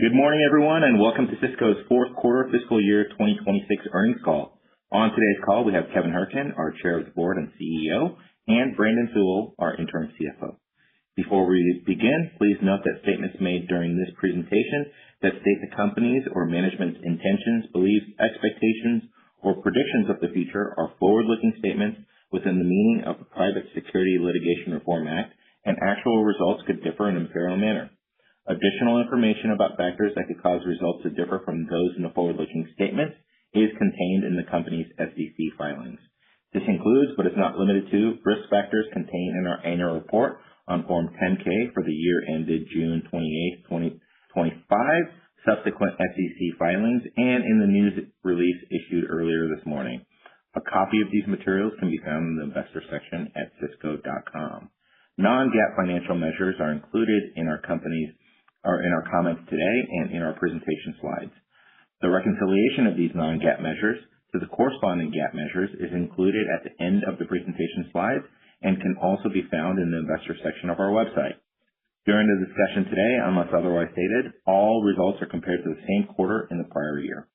Good morning, everyone, and welcome to Sysco's fourth quarter fiscal year 2026 earnings call. On today's call, we have Kevin Hourican, our Chair of the Board and CEO, and Brandon Sewell, our interim CFO. Before we begin, please note that statements made during this presentation that state the company's or management's intentions, beliefs, expectations, or predictions of the future are forward-looking statements within the meaning of the Private Securities Litigation Reform Act, and actual results could differ in a material manner. Additional information about factors that could cause results to differ from those in the forward-looking statements is contained in the company's SEC filings. This includes, but is not limited to, risk factors contained in our annual report on Form 10-K for the year ended June 28, 2025, subsequent SEC filings, and in the news release issued earlier this morning. A copy of these materials can be found in the investor section at sysco.com. Non-GAAP financial measures are included in our comments today and in our presentation slides. The reconciliation of these non-GAAP measures to the corresponding GAAP measures is included at the end of the presentation slides and can also be found in the investor section of our website. During the discussion today, unless otherwise stated, all results are compared to the same quarter in the prior year.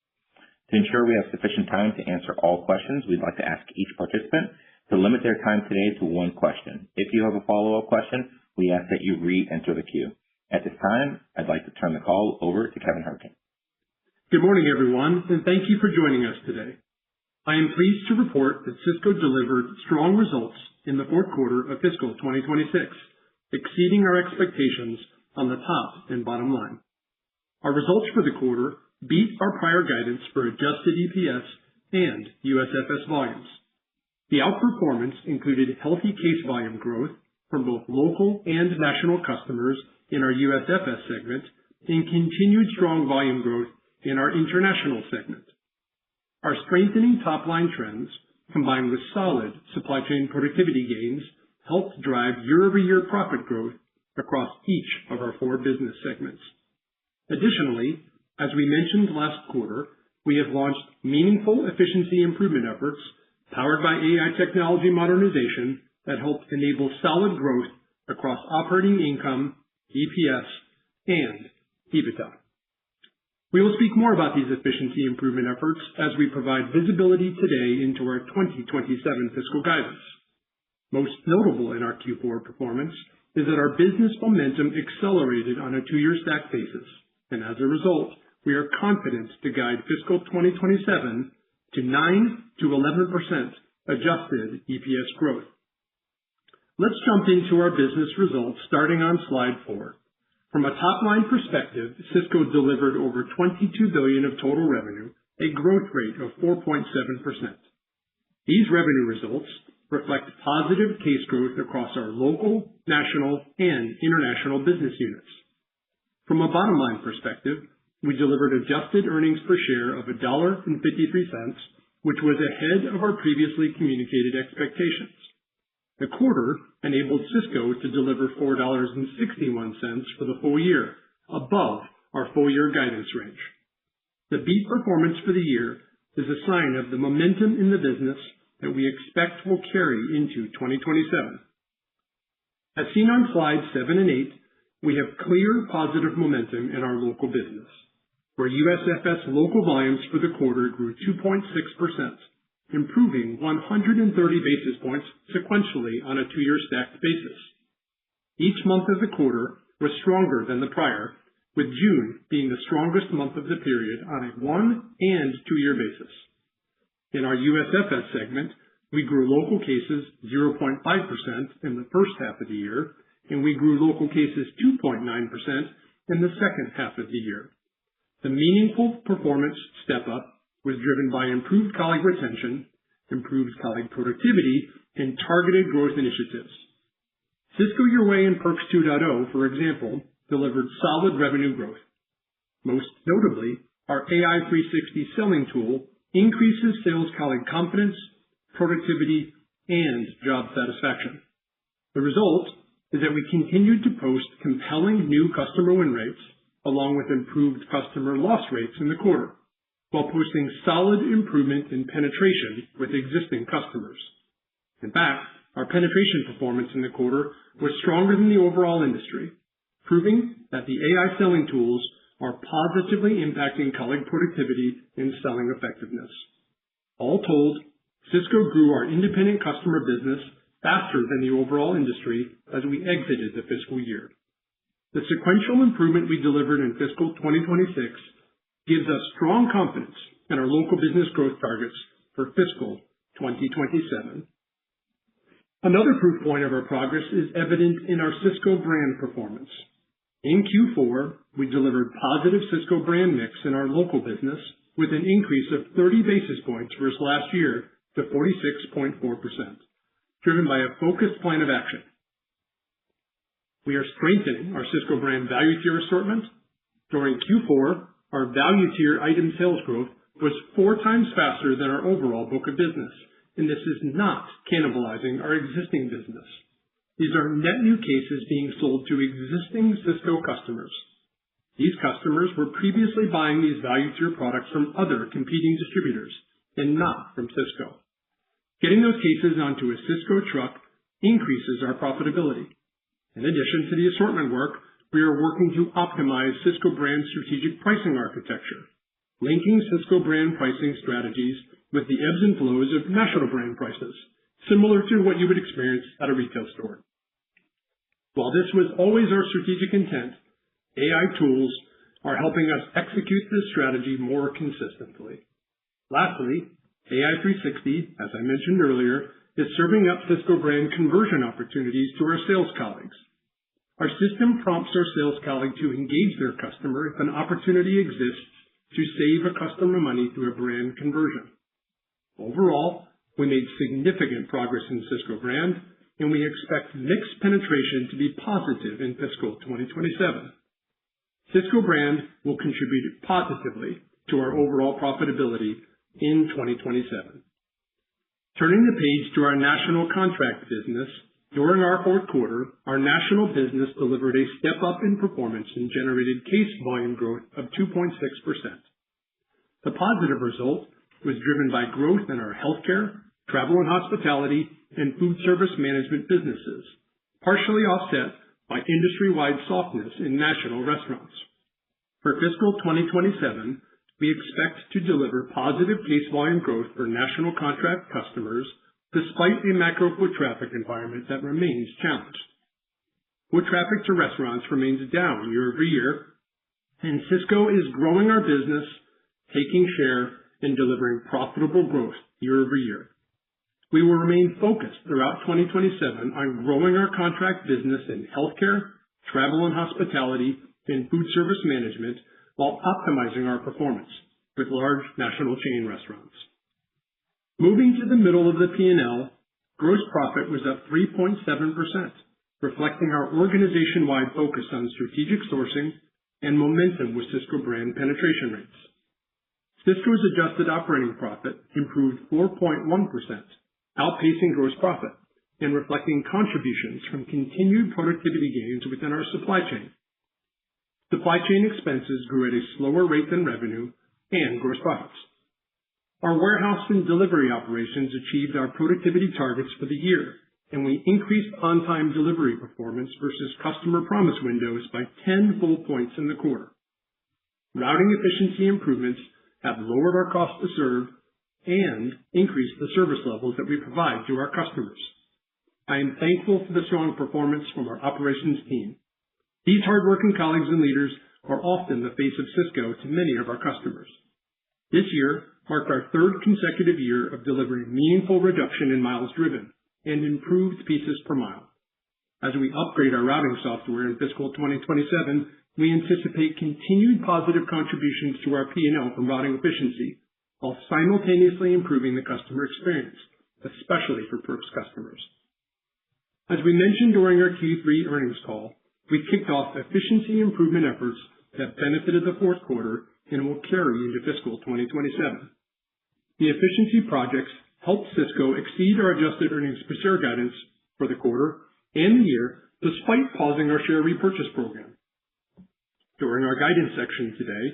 To ensure we have sufficient time to answer all questions, we'd like to ask each participant to limit their time today to one question. If you have a follow-up question, we ask that you re-enter the queue. At this time, I'd like to turn the call over to Kevin Hourican. Good morning, everyone, and thank you for joining us today. I am pleased to report that Sysco delivered strong results in the fourth quarter of fiscal 2026, exceeding our expectations on the top and bottom line. Our results for the quarter beat our prior guidance for adjusted EPS and USFS volumes. The outperformance included healthy case volume growth from both local and national customers in our USFS segment and continued strong volume growth in our international segment. Our strengthening top-line trends, combined with solid supply chain productivity gains, helped drive year-over-year profit growth across each of our four business segments. Additionally, as we mentioned last quarter, we have launched meaningful efficiency improvement efforts powered by AI technology modernization that help enable solid growth across operating income, EPS, and EBITDA. We will speak more about these efficiency improvement efforts as we provide visibility today into our 2027 fiscal guidance. Most notable in our Q4 performance is that our business momentum accelerated on a two-year stack basis, and as a result, we are confident to guide fiscal 2027 to 9 to 11% adjusted EPS growth. Let's jump into our business results starting on slide 4. From a top-line perspective, Sysco delivered over $22 billion of total revenue, a growth rate of 4.7%. These revenue results reflect positive case growth across our local, national, and international business units. From a bottom-line perspective, we delivered adjusted earnings per share of $1.53, which was ahead of our previously communicated expectations. The quarter enabled Sysco to deliver $4.61 for the full year, above our full-year guidance range. The beat performance for the year is a sign of the momentum in the business that we expect will carry into 2027. As seen on slides 7 and 8, we have clear positive momentum in our local business, where USFS local volumes for the quarter grew 2.6%, improving 130 basis points sequentially on a two-year stacked basis. Each month of the quarter was stronger than the prior, with June being the strongest month of the period on a 1- and 2-year basis. In our USFS segment, we grew local cases 0.5% in the first half of the year, and we grew local cases 2.9% in the second half of the year. The meaningful performance step-up was driven by improved colleague retention, improved colleague productivity, and targeted growth initiatives. Fiscal Year and Perks 2.0, for example, delivered solid revenue growth. Most notably, our AI 360 selling tool increases sales colleague confidence, productivity, and job satisfaction. The result is that we continued to post compelling new customer win rates, along with improved customer loss rates in the quarter, while posting solid improvement in penetration with existing customers. In fact, our penetration performance in the quarter was stronger than the overall industry, proving that the AI selling tools are positively impacting colleague productivity and selling effectiveness. All told, Sysco grew our independent customer business faster than the overall industry as we exited the fiscal year. The sequential improvement we delivered in fiscal 2026 gives us strong confidence in our local business growth targets for fiscal 2027. Another proof point of our progress is evident in our Sysco brand performance. In Q4, we delivered positive Sysco brand mix in our local business with an increase of 30 basis points versus last year to 46.4%, driven by a focused plan of action. We are strengthening our Sysco brand value tier assortment. During Q4, our value tier item sales growth was 4 times faster than our overall book of business, and this is not cannibalizing our existing business. These are net new cases being sold to existing Sysco customers. These customers were previously buying these value tier products from other competing distributors and not from Sysco. Getting those cases onto a Sysco truck increases our profitability. In addition to the assortment work, we are working to optimize Sysco brand strategic pricing architecture, linking Sysco brand pricing strategies with the ebbs and flows of national brand prices, similar to what you would experience at a retail store. While this was always our strategic intent, AI tools are helping us execute this strategy more consistently. Lastly, AI 360, as I mentioned earlier, is serving up Sysco brand conversion opportunities to our sales colleagues. Our system prompts our sales colleague to engage their customer if an opportunity exists to save a customer money through a brand conversion. Overall, we made significant progress in Sysco brand, and we expect mixed penetration to be positive in fiscal 2027. Sysco brand will contribute positively to our overall profitability in 2027. Turning the page to our national contract business, during our fourth quarter, our national business delivered a step up in performance and generated case volume growth of 2.6%. The positive result was driven by growth in our healthcare, travel and hospitality, and food service management businesses, partially offset by industry-wide softness in national restaurants. For fiscal 2027, we expect to deliver positive case volume growth for national contract customers despite a macro foot traffic environment that remains challenged. Foot traffic to restaurants remains down year-over-year, and Sysco is growing our business, taking share, and delivering profitable growth year-over-year. We will remain focused throughout 2027 on growing our contract business in healthcare, travel and hospitality, and food service management while optimizing our performance with large national chain restaurants. Moving to the middle of the P&L, gross profit was up 3.7%, reflecting our organization-wide focus on strategic sourcing and momentum with Sysco brand penetration rates. Sysco's adjusted operating profit improved 4.1%, outpacing gross profit and reflecting contributions from continued productivity gains within our supply chain. Supply chain expenses grew at a slower rate than revenue and gross profits. Our warehouse and delivery operations achieved our productivity targets for the year, and we increased on-time delivery performance versus customer promise windows by 10 full points in the quarter. Routing efficiency improvements have lowered our cost to serve and increased the service levels that we provide to our customers. I am thankful for the strong performance from our operations team. These hardworking colleagues and leaders are often the face of Sysco to many of our customers. This year marked our third consecutive year of delivering meaningful reduction in miles driven and improved pieces per mile. As we upgrade our routing software in fiscal 2027, we anticipate continued positive contributions to our P&L from routing efficiency while simultaneously improving the customer experience, especially for Perks customers. As we mentioned during our Q3 earnings call, we kicked off efficiency improvement efforts that benefited the fourth quarter and will carry into fiscal 2027. The efficiency projects helped Sysco exceed our adjusted earnings per share guidance for the quarter and the year, despite pausing our share repurchase program. During our guidance section today,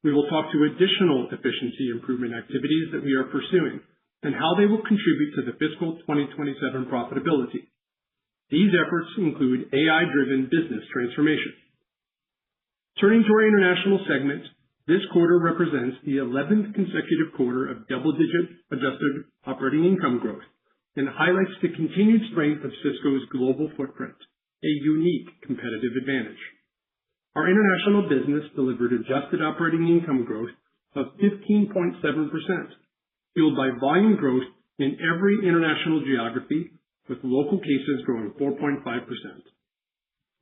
we will talk to additional efficiency improvement activities that we are pursuing and how they will contribute to the fiscal 2027 profitability. These efforts include AI-driven business transformation. Turning to our international segment, this quarter represents the 11th consecutive quarter of double-digit adjusted operating income growth and highlights the continued strength of Sysco's global footprint, a unique competitive advantage. Our international business delivered adjusted operating income growth of 15.7%, fueled by volume growth in every international geography, with local cases growing 4.5%.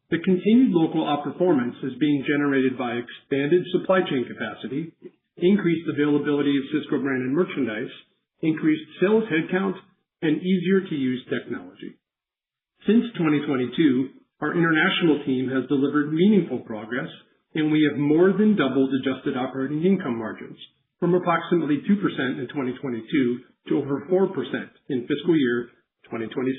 The continued local outperformance is being generated by expanded supply chain capacity, increased availability of Sysco branded merchandise, increased sales headcount, and easier-to-use technology. Since 2022, our international team has delivered meaningful progress, and we have more than doubled adjusted operating income margins from approximately 2% in 2022 to over 4% in fiscal year 2026.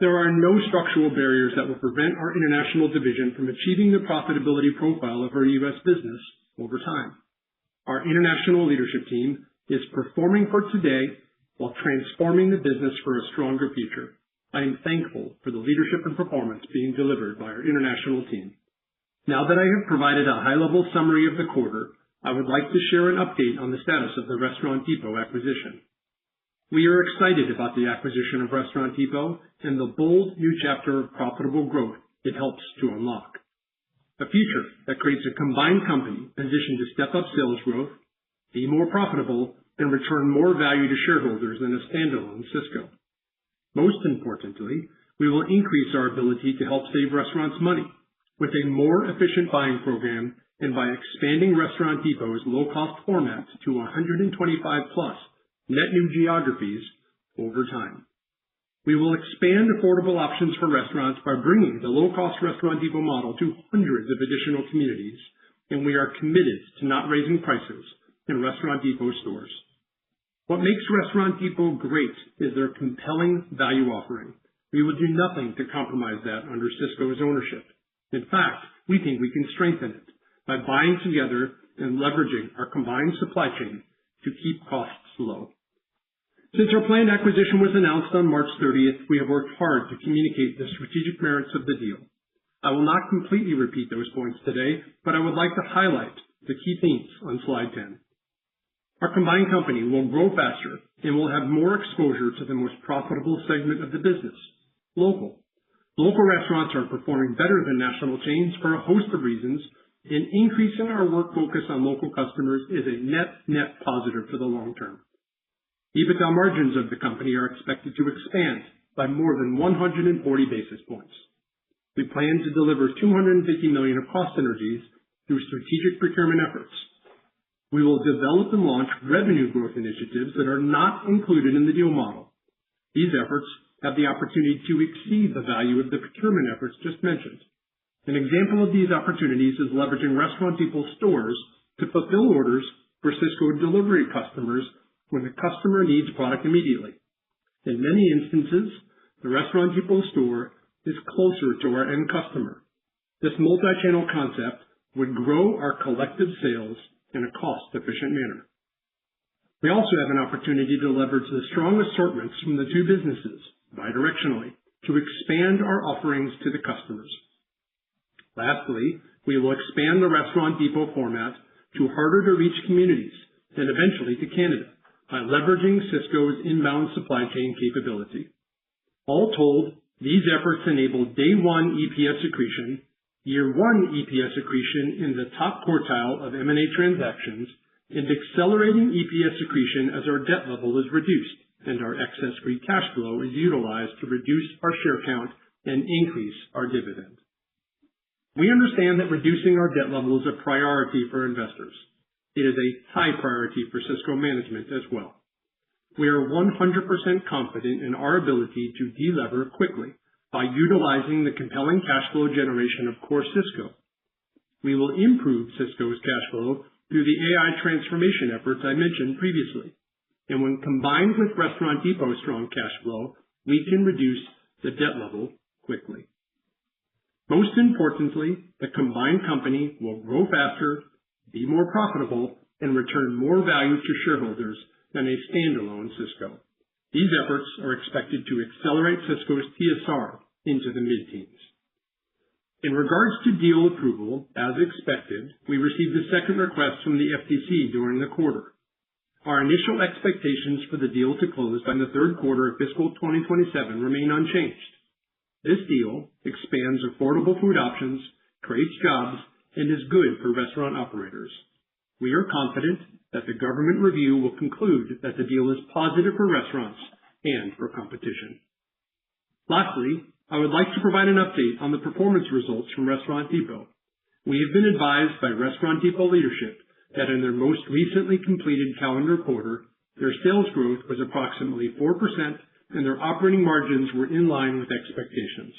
There are no structural barriers that will prevent our international division from achieving the profitability profile of our U.S. business over time. Our international leadership team is performing for today while transforming the business for a stronger future. I am thankful for the leadership and performance being delivered by our international team. Now that I have provided a high-level summary of the quarter, I would like to share an update on the status of the Restaurant Depot acquisition. We are excited about the acquisition of Restaurant Depot and the bold new chapter of profitable growth it helps to unlock. A future that creates a combined company positioned to step up sales growth, be more profitable, and return more value to shareholders than a standalone Sysco. Most importantly, we will increase our ability to help save restaurants money with a more efficient buying program and by expanding Restaurant Depot's low-cost format to 125+ net new geographies over time. We will expand affordable options for restaurants by bringing the low-cost Restaurant Depot model to hundreds of additional communities, and we are committed to not raising prices in Restaurant Depot stores. What makes Restaurant Depot great is their compelling value offering. We will do nothing to compromise that under Sysco's ownership. In fact, we think we can strengthen it by buying together and leveraging our combined supply chain to keep costs low. Since our planned acquisition was announced on March 30th, we have worked hard to communicate the strategic merits of the deal. I will not completely repeat those points today, but I would like to highlight the key themes on slide 10. Our combined company will grow faster and will have more exposure to the most profitable segment of the business, local. Local restaurants are performing better than national chains for a host of reasons, and increasing our work focus on local customers is a net positive for the long term. EBITDA margins of the company are expected to expand by more than 140 basis points. We plan to deliver $250 million of cost synergies through strategic procurement efforts. We will develop and launch revenue growth initiatives that are not included in the deal model. These efforts have the opportunity to exceed the value of the procurement efforts just mentioned. An example of these opportunities is leveraging Restaurant Depot stores to fulfill orders for Sysco delivery customers when the customer needs product immediately. In many instances, the Restaurant Depot store is closer to our end customer. This multi-channel concept would grow our collective sales in a cost-efficient manner. We also have an opportunity to leverage the strong assortments from the two businesses bidirectionally to expand our offerings to the customers. Lastly, we will expand the Restaurant Depot format to harder-to-reach communities and eventually to Canada by leveraging Sysco's inbound supply chain capability. All told, these efforts enable day one EPS accretion, year one EPS accretion in the top quartile of M&A transactions, and accelerating EPS accretion as our debt level is reduced and our excess free cash flow is utilized to reduce our share count and increase our dividend. We understand that reducing our debt level is a priority for investors. It is a high priority for Sysco management as well. We are 100% confident in our ability to delever quickly by utilizing the compelling cash flow generation of core Sysco. We will improve Sysco's cash flow through the AI transformation efforts I mentioned previously. And when combined with Restaurant Depot's strong cash flow, we can reduce the debt level quickly. Most importantly, the combined company will grow faster, be more profitable, and return more value to shareholders than a standalone Sysco. These efforts are expected to accelerate Sysco's TSR into the mid-teens. In regards to deal approval, as expected, we received a second request from the FTC during the quarter. Our initial expectations for the deal to close by the third quarter of fiscal 2027 remain unchanged. This deal expands affordable food options, creates jobs, and is good for restaurant operators. We are confident that the government review will conclude that the deal is positive for restaurants and for competition. Lastly, I would like to provide an update on the performance results from Restaurant Depot. We have been advised by Restaurant Depot leadership that in their most recently completed calendar quarter, their sales growth was approximately 4% and their operating margins were in line with expectations.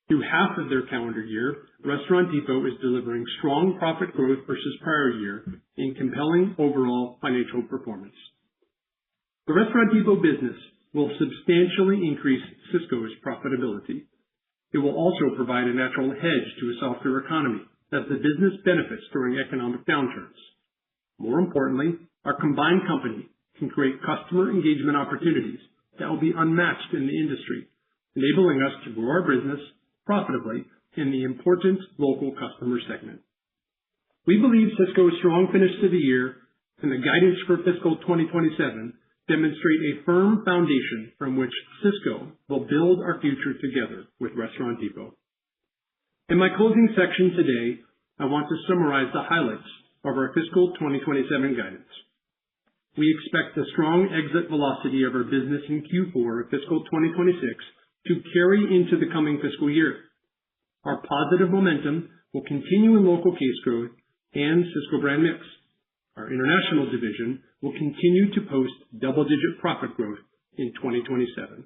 Through half of their calendar year, Restaurant Depot is delivering strong profit growth versus prior year and compelling overall financial performance. The Restaurant Depot business will substantially increase Sysco's profitability. It will also provide a natural hedge to a softer economy as the business benefits during economic downturns. More importantly, our combined company can create customer engagement opportunities that will be unmatched in the industry, enabling us to grow our business profitably in the important local customer segment. We believe Sysco's strong finish to the year and the guidance for fiscal 2027 demonstrate a firm foundation from which Sysco will build our future together with Restaurant Depot. In my closing section today, I want to summarize the highlights of our fiscal 2027 guidance. We expect the strong exit velocity of our business in Q4 of fiscal 2026 to carry into the coming fiscal year. Our positive momentum will continue in local case growth and Sysco brand mix. Our international division will continue to post double-digit profit growth in 2027.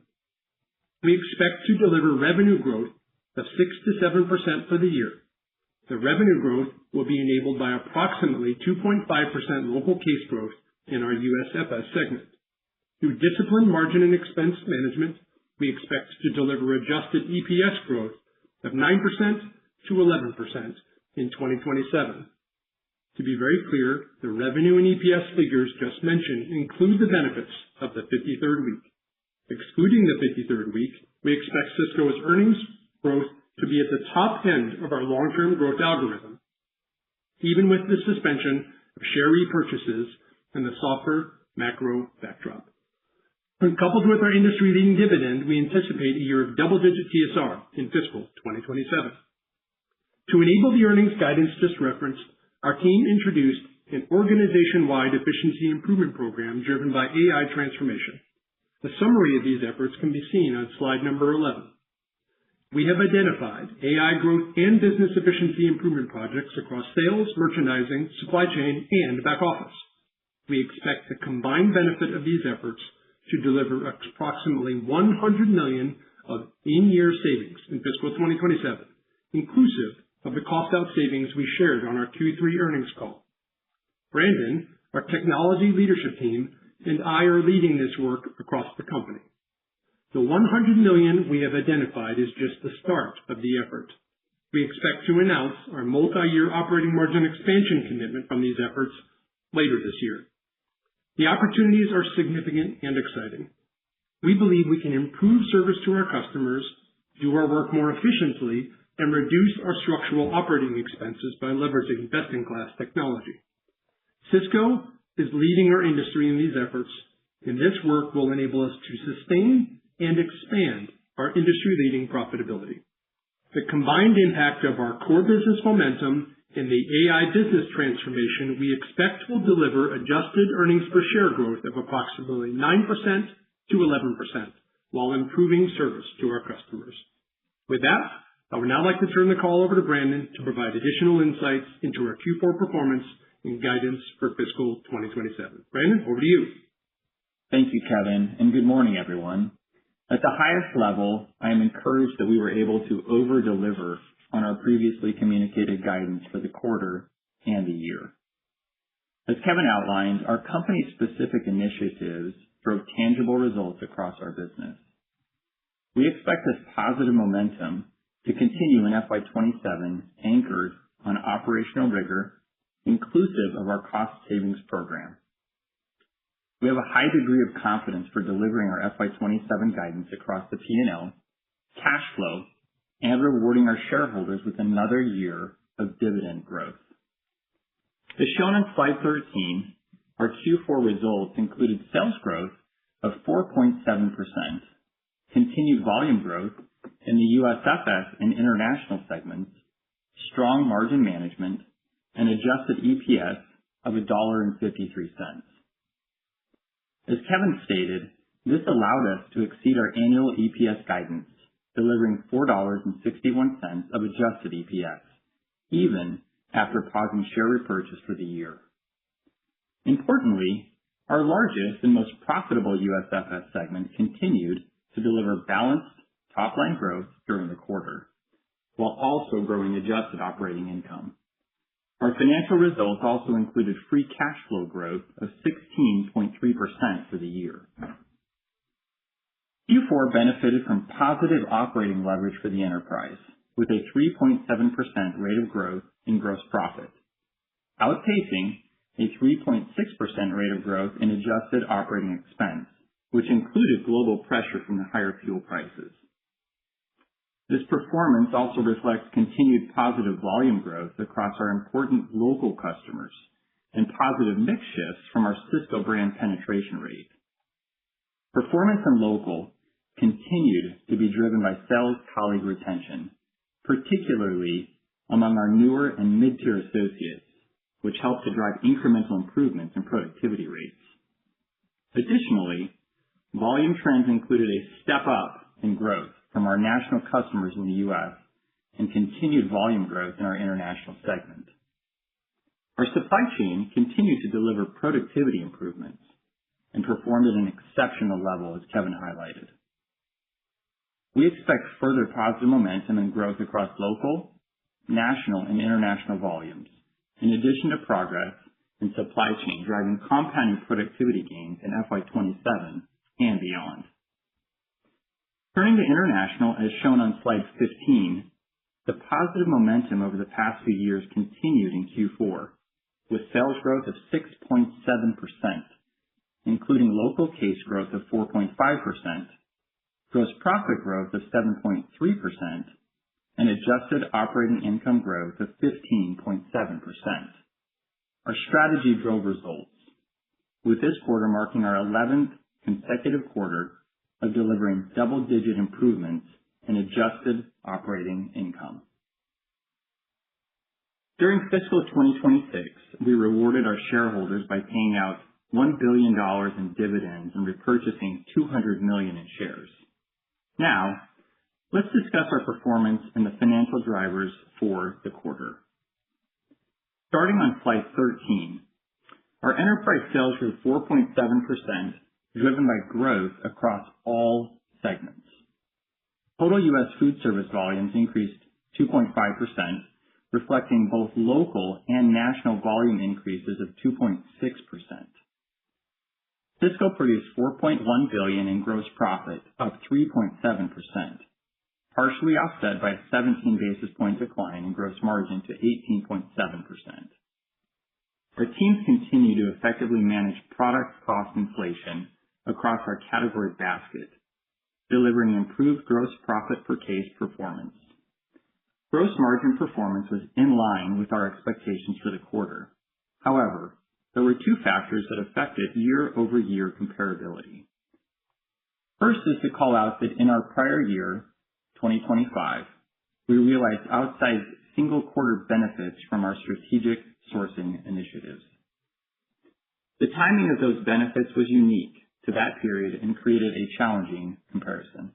We expect to deliver revenue growth of 6 to 7% for the year. The revenue growth will be enabled by approximately 2.5% local case growth in our USFS segment. Through disciplined margin and expense management, we expect to deliver adjusted EPS growth of 9% to 11% in 2027. To be very clear, the revenue and EPS figures just mentioned include the benefits of the 53rd week. Excluding the 53rd week, we expect Sysco's earnings growth to be at the top end of our long-term growth algorithm, even with the suspension of share repurchases and the softer macro backdrop. When coupled with our industry-leading dividend, we anticipate a year of double-digit TSR in fiscal 2027. To enable the earnings guidance just referenced, our team introduced an organization-wide efficiency improvement program driven by AI transformation. The summary of these efforts can be seen on slide number 11. We have identified AI growth and business efficiency improvement projects across sales, merchandising, supply chain, and back office. We expect the combined benefit of these efforts to deliver approximately $100 million of in-year savings in fiscal 2027, inclusive of the cost-out savings we shared on our Q3 earnings call. Brandon, our technology leadership team, and I are leading this work across the company. The $100 million we have identified is just the start of the effort. We expect to announce our multi-year operating margin expansion commitment from these efforts later this year. The opportunities are significant and exciting. We believe we can improve service to our customers, do our work more efficiently, and reduce our structural operating expenses by leveraging best-in-class technology. Sysco is leading our industry in these efforts, and this work will enable us to sustain and expand our industry-leading profitability. The combined impact of our core business momentum and the AI business transformation we expect will deliver adjusted earnings per share growth of approximately 9% to 11% while improving service to our customers. With that, I would now like to turn the call over to Brandon to provide additional insights into our Q4 performance and guidance for fiscal 2027. Brandon, over to you. Thank you, Kevin, and good morning, everyone. At the highest level, I am encouraged that we were able to over-deliver on our previously communicated guidance for the quarter and the year. As Kevin outlined, our company's specific initiatives drove tangible results across our business. We expect this positive momentum to continue in FY27, anchored on operational rigor, inclusive of our cost savings program. We have a high degree of confidence for delivering our FY27 guidance across the P&L, cash flow, and rewarding our shareholders with another year of dividend growth. As shown on slide 13, our Q4 results included sales growth of 4.7%, continued volume growth in the USFS and international segments, strong margin management, and adjusted EPS of $1.53. As Kevin stated, this allowed us to exceed our annual EPS guidance, delivering $4.61 of adjusted EPS, even after pausing share repurchase for the year. Importantly, our largest and most profitable USFS segment continued to deliver balanced top-line growth during the quarter, while also growing adjusted operating income. Our financial results also included free cash flow growth of 16.3% for the year. Q4 benefited from positive operating leverage for the enterprise, with a 3.7% rate of growth in gross profit, outpacing a 3.6% rate of growth in adjusted operating expense, which included global pressure from the higher fuel prices. This performance also reflects continued positive volume growth across our important local customers and positive mix shifts from our Sysco brand penetration rate. Performance in local continued to be driven by sales colleague retention, particularly among our newer and mid-tier associates, which helped to drive incremental improvements in productivity rates. Additionally, volume trends included a step up in growth from our national customers in the U.S. and continued volume growth in our international segment. Our supply chain continued to deliver productivity improvements and performed at an exceptional level, as Kevin highlighted. We expect further positive momentum and growth across local, national, and international volumes, in addition to progress in supply chain driving compounding productivity gains in FY27 and beyond. Turning to international, as shown on slide 15, the positive momentum over the past few years continued in Q4, with sales growth of 6.7%, including local case growth of 4.5%, gross profit growth of 7.3%, and adjusted operating income growth of 15.7%. Our strategy drove results, with this quarter marking our 11th consecutive quarter of delivering double-digit improvements in adjusted operating income. During fiscal 2026, we rewarded our shareholders by paying out $1 billion in dividends and repurchasing $200 million in shares. Now, let's discuss our performance and the financial drivers for the quarter. Starting on slide 13, our enterprise sales grew 4.7%, driven by growth across all segments. Total U.S. food service volumes increased 2.5%, reflecting both local and national volume increases of 2.6%. Sysco produced $4.1 billion in gross profit, up 3.7%, partially offset by a 17 basis point decline in gross margin to 18.7%. Our teams continue to effectively manage product cost inflation across our category basket, delivering improved gross profit per case performance. Gross margin performance was in line with our expectations for the quarter. However, there were two factors that affected year-over-year comparability. First is to call out that in our prior year, 2025, we realized outsized single quarter benefits from our strategic sourcing initiatives. The timing of those benefits was unique to that period and created a challenging comparison.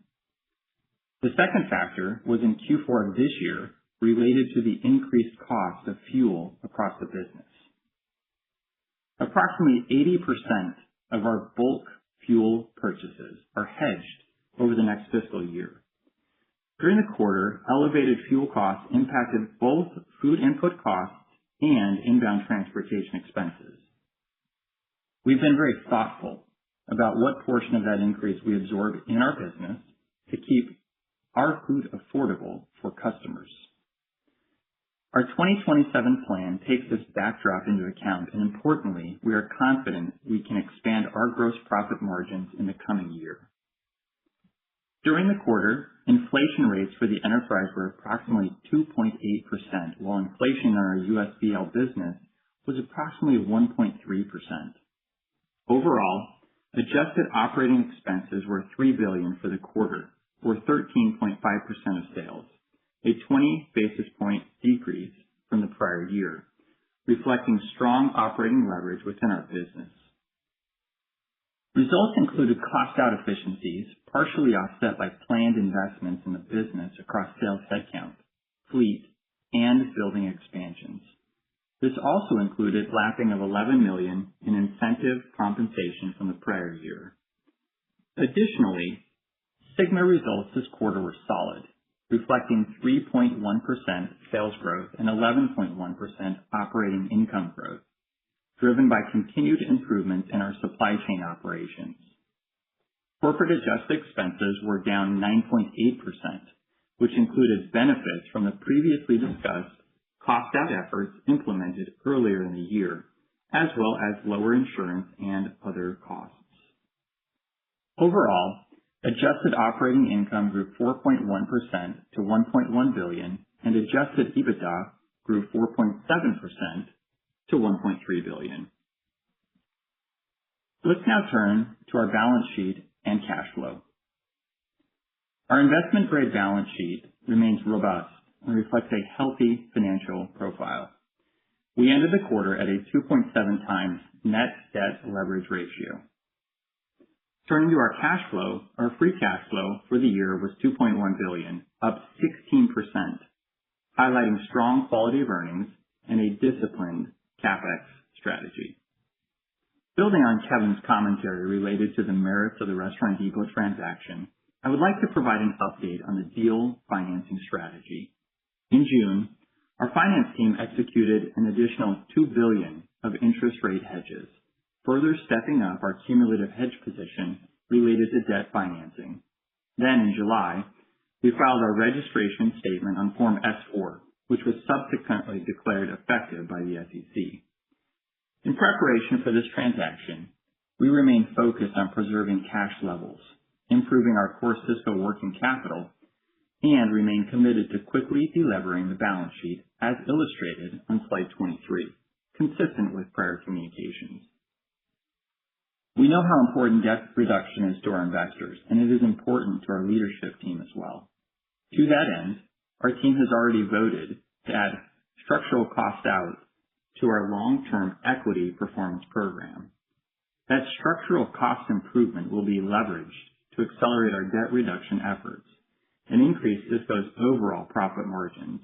The second factor was in Q4 of this year, related to the increased cost of fuel across the business. Approximately 80% of our bulk fuel purchases are hedged over the next fiscal year. During the quarter, elevated fuel costs impacted both food input costs and inbound transportation expenses. We've been very thoughtful about what portion of that increase we absorb in our business to keep our food affordable for customers. Our 2027 plan takes this backdrop into account, and importantly, we are confident we can expand our gross profit margins in the coming year. During the quarter, inflation rates for the enterprise were approximately 2.8%, while inflation in our USBL business was approximately 1.3%. Overall, adjusted operating expenses were $3 billion for the quarter, or 13.5% of sales, a 20 basis point decrease from the prior year, reflecting strong operating leverage within our business. Results included cost-out efficiencies, partially offset by planned investments in the business across sales headcount, fleet, and building expansions. This also included lapping of $11 million in incentive compensation from the prior year. Additionally, Sigma results this quarter were solid, reflecting 3.1% sales growth and 11.1% operating income growth, driven by continued improvements in our supply chain operations. Corporate adjusted expenses were down 9.8%, which included benefits from the previously discussed cost-out efforts implemented earlier in the year, as well as lower insurance and other costs. Overall, adjusted operating income grew 4.1% to $1.1 billion, and adjusted EBITDA grew 4.7% to $1.3 billion. Let's now turn to our balance sheet and cash flow. Our investment-grade balance sheet remains robust and reflects a healthy financial profile. We ended the quarter at a 2.7 times net debt leverage ratio. Turning to our cash flow, our free cash flow for the year was $2.1 billion, up 16%, highlighting strong quality of earnings and a disciplined CapEx strategy. Building on Kevin's commentary related to the merits of the Restaurant Depot transaction, I would like to provide an update on the deal financing strategy. In June, our finance team executed an additional $2 billion of interest rate hedges, further stepping up our cumulative hedge position related to debt financing. Then in July, we filed our registration statement on Form S-4, which was subsequently declared effective by the SEC. In preparation for this transaction, we remain focused on preserving cash levels, improving our core Sysco working capital, and remain committed to quickly delevering the balance sheet as illustrated on slide 23, consistent with prior communications. We know how important debt reduction is to our investors, and it is important to our leadership team as well. To that end, our team has already voted to add structural cost out to our long-term equity performance program. That structural cost improvement will be leveraged to accelerate our debt reduction efforts and increase Sysco's overall profit margins.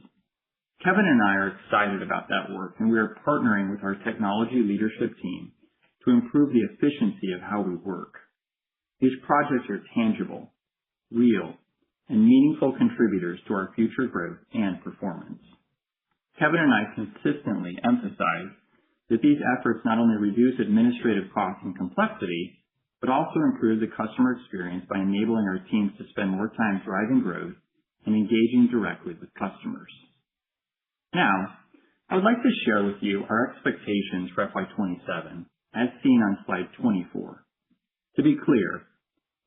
Kevin and I are excited about that work, and we are partnering with our technology leadership team to improve the efficiency of how we work. These projects are tangible, real, and meaningful contributors to our future growth and performance. Kevin and I consistently emphasize that these efforts not only reduce administrative costs and complexity, but also improve the customer experience by enabling our teams to spend more time driving growth and engaging directly with customers. Now, I would like to share with you our expectations for FY27, as seen on slide 24. To be clear,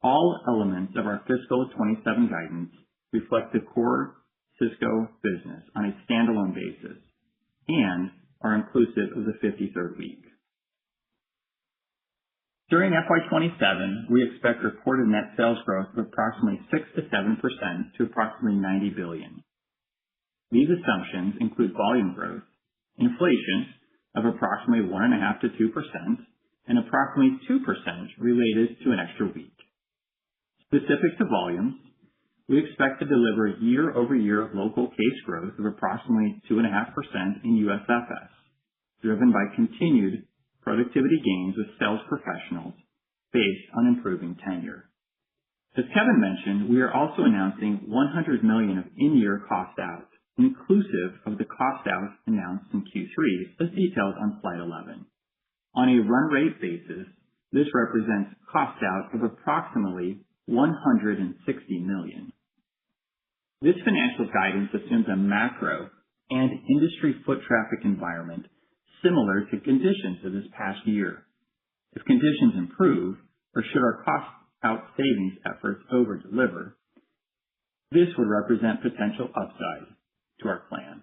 all elements of our fiscal 27 guidance reflect the core Sysco business on a standalone basis and are inclusive of the 53rd week. During FY27, we expect reported net sales growth of approximately 6 to 7% to approximately $90 billion. These assumptions include volume growth, inflation of approximately 1.5% to 2%, and approximately 2% related to an extra week. Specific to volumes, we expect to deliver year-over-year local case growth of approximately 2.5% in USFS, driven by continued productivity gains with sales professionals based on improving tenure. As Kevin mentioned, we are also announcing $100 million of in-year cost out, inclusive of the cost out announced in Q3 as detailed on slide 11. On a run rate basis, this represents cost out of approximately $160 million. This financial guidance assumes a macro and industry foot traffic environment similar to conditions of this past year. If conditions improve, or should our cost out savings efforts over-deliver, This would represent potential upside to our plan.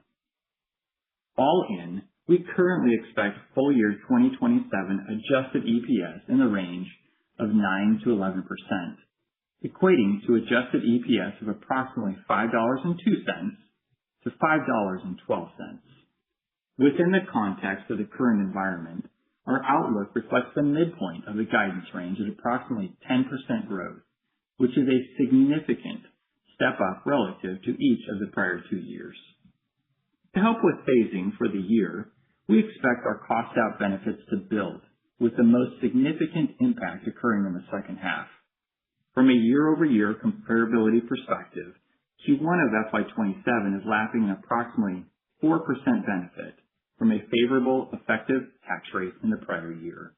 All in, we currently expect full year 2027 adjusted EPS in the range of 9 to 11%, equating to adjusted EPS of approximately $5.02 to $5.12. Within the context of the current environment, our outlook reflects the midpoint of the guidance range at approximately 10% growth, which is a significant step up relative to each of the prior 2 years. To help with phasing for the year, we expect our cost out benefits to build, with the most significant impact occurring in the second half. From a year-over-year comparability perspective, Q1 of FY27 is lapping an approximately 4% benefit from a favorable effective tax rate in the prior year.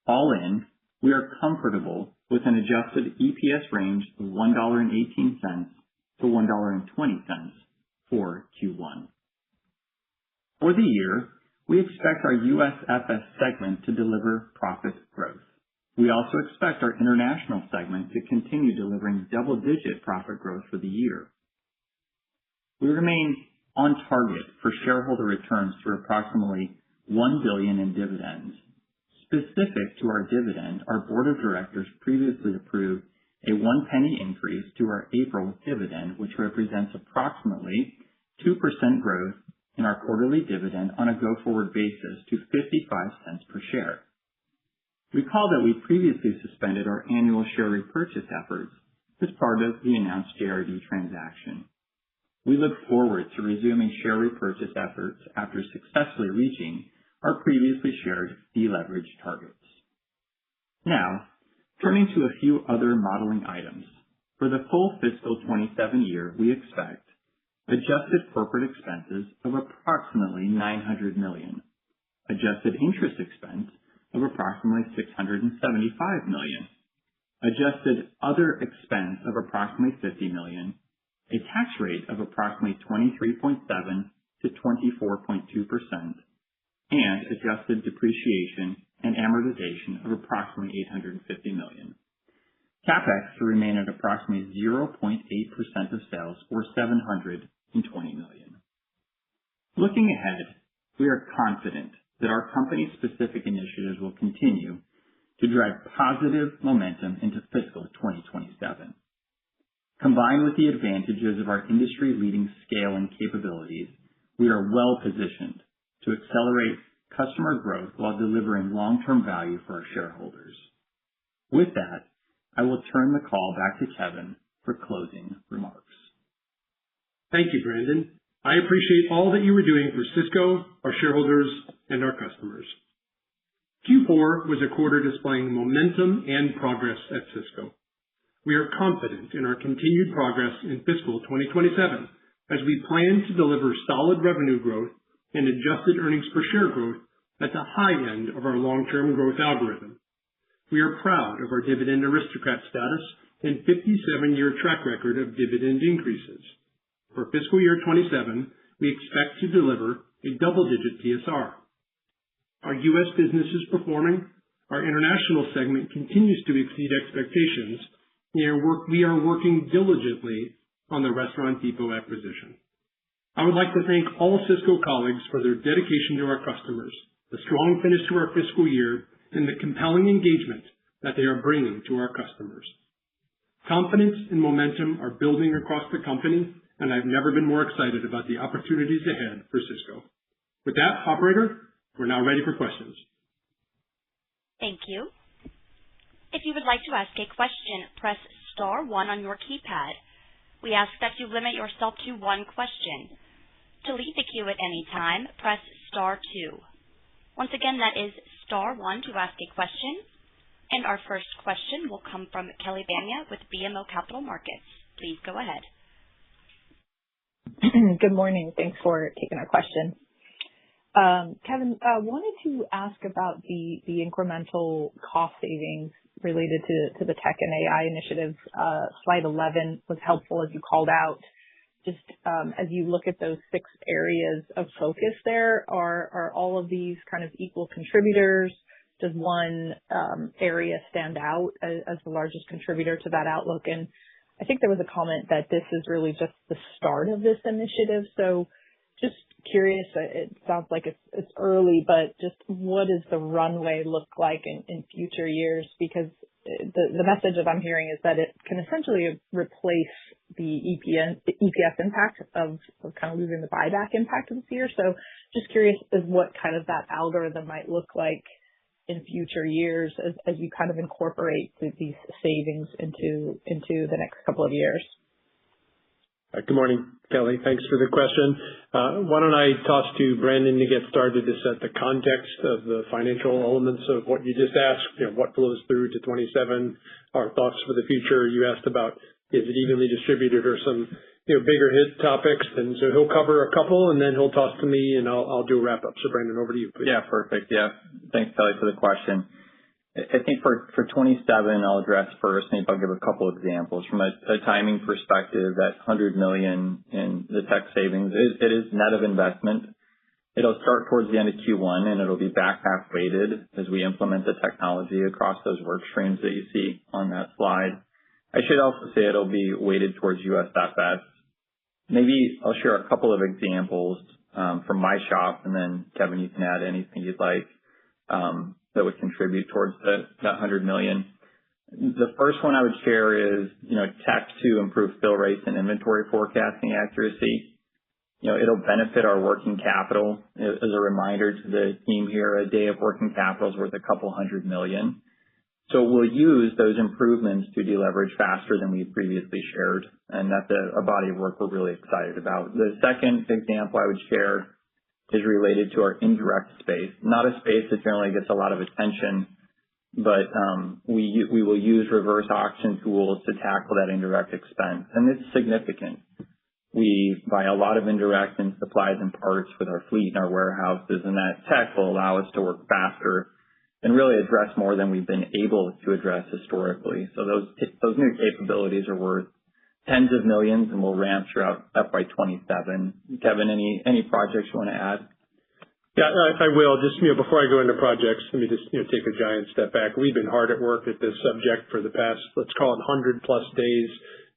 All in, we are comfortable with an adjusted EPS range of $1.18 to $1.20 for Q1. For the year, we expect our USFS segment to deliver profit growth. We also expect our international segment to continue delivering double-digit profit growth for the year. We remain on target for shareholder returns through approximately $1 billion in dividends. Specific to our dividend, our board of directors previously approved a 1 penny increase to our April dividend, which represents approximately 2% growth in our quarterly dividend on a go-forward basis to 55 cents per share. Recall that we previously suspended our annual share repurchase efforts as part of the announced JRD transaction. We look forward to resuming share repurchase efforts after successfully reaching our previously shared deleverage targets. Now, turning to a few other modeling items. For the full fiscal 27 year, we expect adjusted corporate expenses of approximately $900 million, adjusted interest expense of approximately $675 million, adjusted other expense of approximately $50 million, a tax rate of approximately 23.7 to 24.2%, and adjusted depreciation and amortization of approximately $850 million. CapEx to remain at approximately 0.8% of sales, or $720 million. Looking ahead, we are confident that our company-specific initiatives will continue to drive positive momentum into fiscal 2027. Combined with the advantages of our industry-leading scale and capabilities, we are well-positioned to accelerate customer growth while delivering long-term value for our shareholders. With that, I will turn the call back to Kevin for closing remarks. Thank you, Brandon. I appreciate all that you are doing for Sysco, our shareholders, and our customers. Q4 was a quarter displaying momentum and progress at Sysco. We are confident in our continued progress in fiscal 2027 as we plan to deliver solid revenue growth and adjusted earnings per share growth at the high end of our long-term growth algorithm. We are proud of our dividend aristocrat status and 57-year track record of dividend increases. For fiscal year 27, we expect to deliver a double-digit TSR. Our U.S. business is performing, our international segment continues to exceed expectations, and we are working diligently on the Restaurant Depot acquisition. I would like to thank all Sysco colleagues for their dedication to our customers, the strong finish to our fiscal year, and the compelling engagement that they are bringing to our customers. Confidence and momentum are building across the company, and I've never been more excited about the opportunities ahead for Sysco. With that, operator, we're now ready for questions. Thank you. If you would like to ask a question, press star 1 on your keypad. We ask that you limit yourself to one question. To leave the queue at any time, press star 2. Once again, that is star 1 to ask a question. And our first question will come from Kelly Bania with BMO Capital Markets. Please go ahead. Good morning. Thanks for taking our question. Kevin, I wanted to ask about the incremental cost savings related to the tech and AI initiatives. Slide 11 was helpful as you called out. Just as you look at those 6 areas of focus there, are all of these kind of equal contributors? Does one area stand out as the largest contributor to that outlook? And I think there was a comment that this is really just the start of this initiative. So just curious, it sounds like it's early, but just what does the runway look like in future years? Because the message that I'm hearing is that it can essentially replace the EPS impact of kind of losing the buyback impact of this year. So just curious as what kind of that algorithm might look like in future years as you kind of incorporate these savings into the next couple of years. Good morning, Kelly. Thanks for the question. Why don't I toss to Brandon to get started to set the context of the financial elements of what you just asked, what flows through to 27, our thoughts for the future. You asked about, is it evenly distributed or some bigger hit topics? And so he'll cover a couple and then he'll toss to me and I'll do a wrap up. So Brandon, over to you, please. Yeah, perfect. Yeah. Thanks, Kelly, for the question. I think for 27, I'll address first. Maybe I'll give a couple examples. From a timing perspective, that $100 million in the tech savings, it is net of investment. It'll start towards the end of Q1 and it'll be back half weighted as we implement the technology across those work streams that you see on that slide. I should also say it'll be weighted towards USFS. Maybe I'll share a couple of examples from my shop, and then Kevin, you can add anything you'd like that would contribute towards that $100 million. The first one I would share is, tech to improve fill rates and inventory forecasting accuracy. It'll benefit our working capital. As a reminder to the team here, a day of working capital is worth a couple $100 million. So we'll use those improvements to deleverage faster than we previously shared, and that's a body of work we're really excited about. The second example I would share is related to our indirect space. Not a space that generally gets a lot of attention, but we will use reverse auction tools to tackle that indirect expense, and it's significant. We buy a lot of indirect in supplies and parts with our fleet and our warehouses, and that tech will allow us to work faster and really address more than we've been able to address historically. So those new capabilities are worth tens of millions and will ramp throughout FY27. Kevin, any projects you want to add? Yeah, I will. Just, before I go into projects, let me just, take a giant step back. We've been hard at work at this subject for the past, let's call it 100 plus days,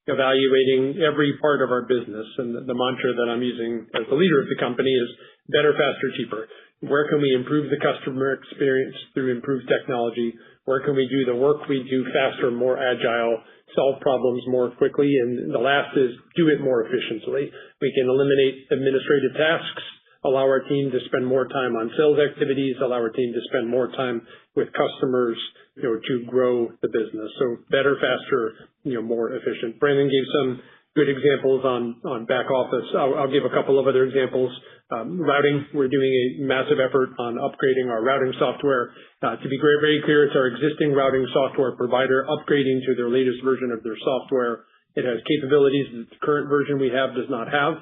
evaluating every part of our business. And the mantra that I'm using as the leader of the company is better, faster, cheaper. Where can we improve the customer experience through improved technology? Where can we do the work we do faster, more agile, solve problems more quickly? And the last is do it more efficiently. We can eliminate administrative tasks, allow our team to spend more time on sales activities, allow our team to spend more time with customers, to grow the business. So better, faster, more efficient. Brandon gave some good examples on back office. I'll give a couple of other examples. Routing, we're doing a massive effort on upgrading our routing software. To be very, very clear, it's our existing routing software provider upgrading to their latest version of their software. It has capabilities that the current version we have does not have.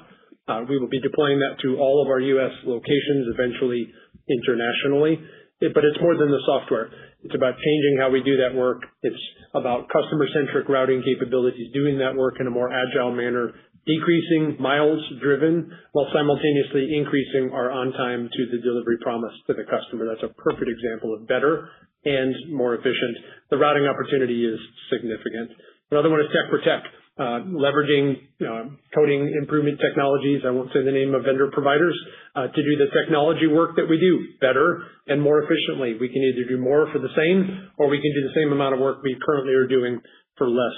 We will be deploying that to all of our U.S. locations, eventually internationally. But it's more than the software. It's about changing how we do that work. It's about customer-centric routing capabilities, doing that work in a more agile manner, decreasing miles driven while simultaneously increasing our on-time to the delivery promise to the customer. That's a perfect example of better and more efficient. The routing opportunity is significant. Another one is tech for tech. Leveraging coding improvement technologies, I won't say the name of vendor providers, to do the technology work that we do better and more efficiently. We can either do more for the same, or we can do the same amount of work we currently are doing for less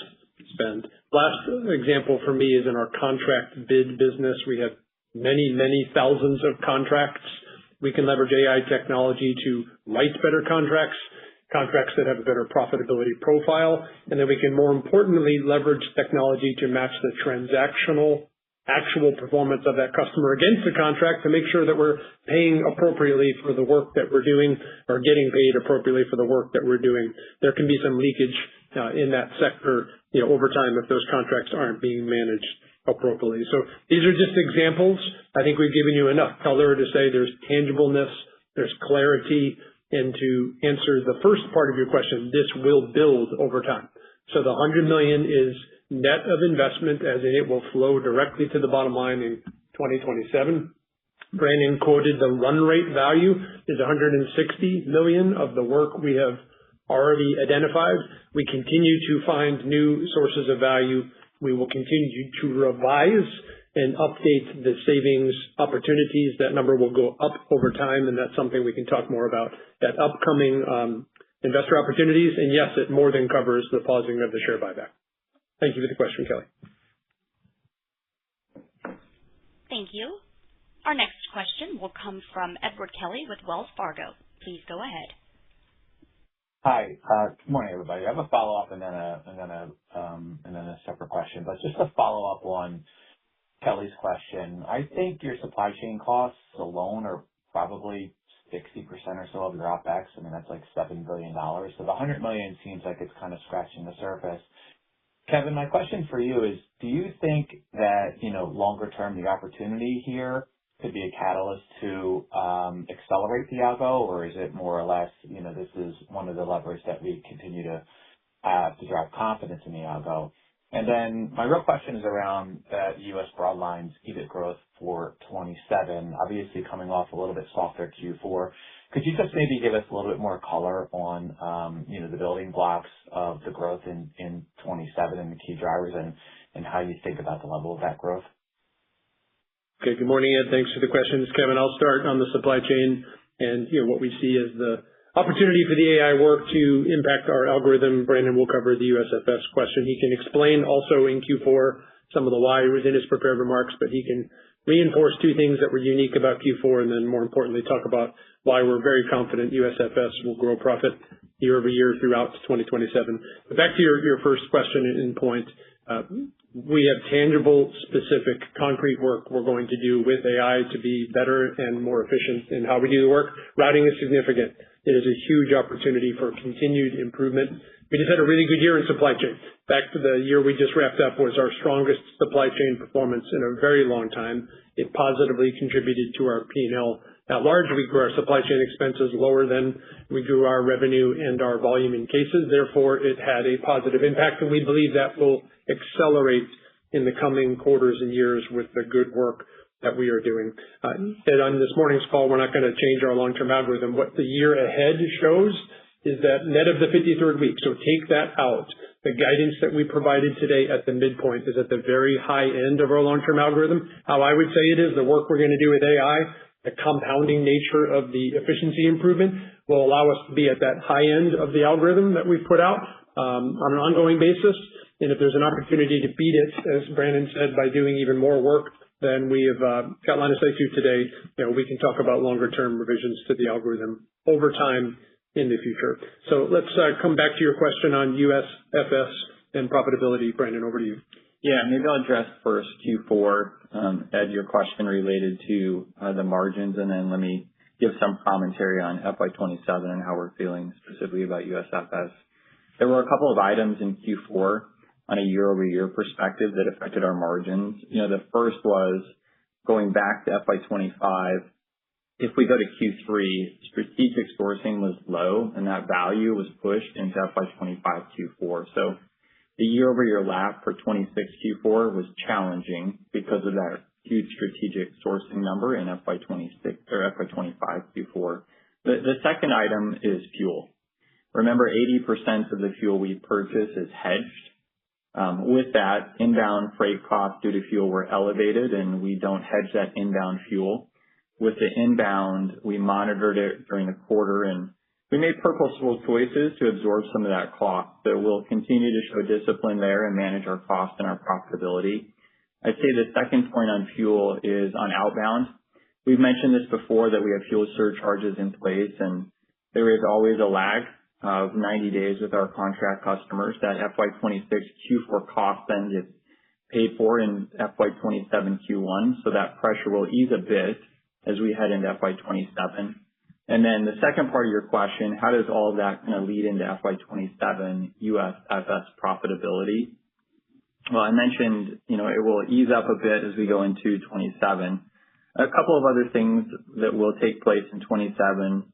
spend. Last example for me is in our contract bid business. We have many, many thousands of contracts. We can leverage AI technology to write better contracts that have a better profitability profile. And then we can more importantly leverage technology to match the transactional actual performance of that customer against the contract to make sure that we're paying appropriately for the work that we're doing or getting paid appropriately for the work that we're doing. There can be some leakage in that sector, over time if those contracts aren't being managed appropriately. So these are just examples. I think we've given you enough color to say there's tangibleness, there's clarity. And to answer the first part of your question, this will build over time. So the $100 million is net of investment, as in it will flow directly to the bottom line in 2027. Brandon quoted the run rate value is $160 million of the work we have already identified. We continue to find new sources of value We will continue to revise and update the savings opportunities. That number will go up over time, and that's something we can talk more about at upcoming investor opportunities. And yes, it more than covers the pausing of the share buyback. Thank you for the question, Kelly. Thank you. Our next question will come from Edward Kelly with Wells Fargo. Please go ahead. Hi. Good morning, everybody. I have a follow-up and then a separate question. But just a follow-up on Kelly's question. I think your supply chain costs alone are probably 60% or so of your OpEx. I mean, that's like $7 billion. So the $100 million seems like it's kind of scratching the surface. Kevin, my question for you is, do you think that, longer term, the opportunity here could be a catalyst to accelerate the algo, or is it more or less, this is one of the levers that we continue to have to drive confidence in the algo? And then my real question is around that U.S. Broadline's EBIT growth for 27, obviously coming off a little bit softer Q4. Could you just maybe give us a little bit more color on, the building blocks of the growth in 27 and the key drivers and how you think about the level of that growth? Okay. Good morning, Ed. Thanks for the questions. Kevin, I'll start on the supply chain and what we see as the opportunity for the AI work to impact our algorithm. Brandon will cover the USFS question. He can explain also in Q4 some of the why within his prepared remarks, but he can reinforce two things that were unique about Q4 and then more importantly talk about why we're very confident USFS will grow profit year over year throughout 2027. But back to your first question and point, we have tangible, specific, concrete work we're going to do with AI to be better and more efficient in how we do the work. Routing is significant. It is a huge opportunity for continued improvement. We just had a really good year in supply chain. Back to the year we just wrapped up was our strongest supply chain performance in a very long time. It positively contributed to our P&L. At large, we grew our supply chain expenses lower than we grew our revenue and our volume in cases. Therefore, it had a positive impact, and we believe that will accelerate in the coming quarters and years with the good work that we are doing. And on this morning's call, we're not going to change our long-term algorithm. What the year ahead shows is that net of the 53rd week. So take that out. The guidance that we provided today at the midpoint is at the very high end of our long-term algorithm. How I would say it is the work we're going to do with AI, the compounding nature of the efficiency improvement will allow us to be at that high end of the algorithm that we've put out on an ongoing basis. And if there's an opportunity to beat it, as Brandon said, by doing even more work than we have got line of sight to today, we can talk about longer term revisions to the algorithm over time in the future. So let's come back to your question on USFS and profitability. Brandon, over to you. Yeah, maybe I'll address first Q4, Ed, your question related to the margins, and then let me give some commentary on FY27 and how we're feeling specifically about USFS. There were a couple of items in Q4 on a year-over-year perspective that affected our margins. The first was going back to FY25. If we go to Q3, strategic sourcing was low, and that value was pushed into FY25 Q4. So the year-over-year lap for 26 Q4 was challenging because of that huge strategic sourcing number in FY26 or FY25 Q4. The second item is fuel. Remember, 80% of the fuel we purchase is hedged. With that, inbound freight costs due to fuel were elevated, and we don't hedge that inbound fuel. With the inbound, we monitored it during the quarter, and we made purposeful choices to absorb some of that cost. So we'll continue to show discipline there and manage our cost and our profitability. I'd say the second point on fuel is on outbound. We've mentioned this before that we have fuel surcharges in place, and there is always a lag of 90 days with our contract customers. That FY26 Q4 cost then gets paid for in FY27 Q1, so that pressure will ease a bit as we head into FY27. And then the second part of your question, how does all of that kind of lead into FY27 USFS profitability? Well, I mentioned, it will ease up a bit as we go into 27. A couple of other things that will take place in 27.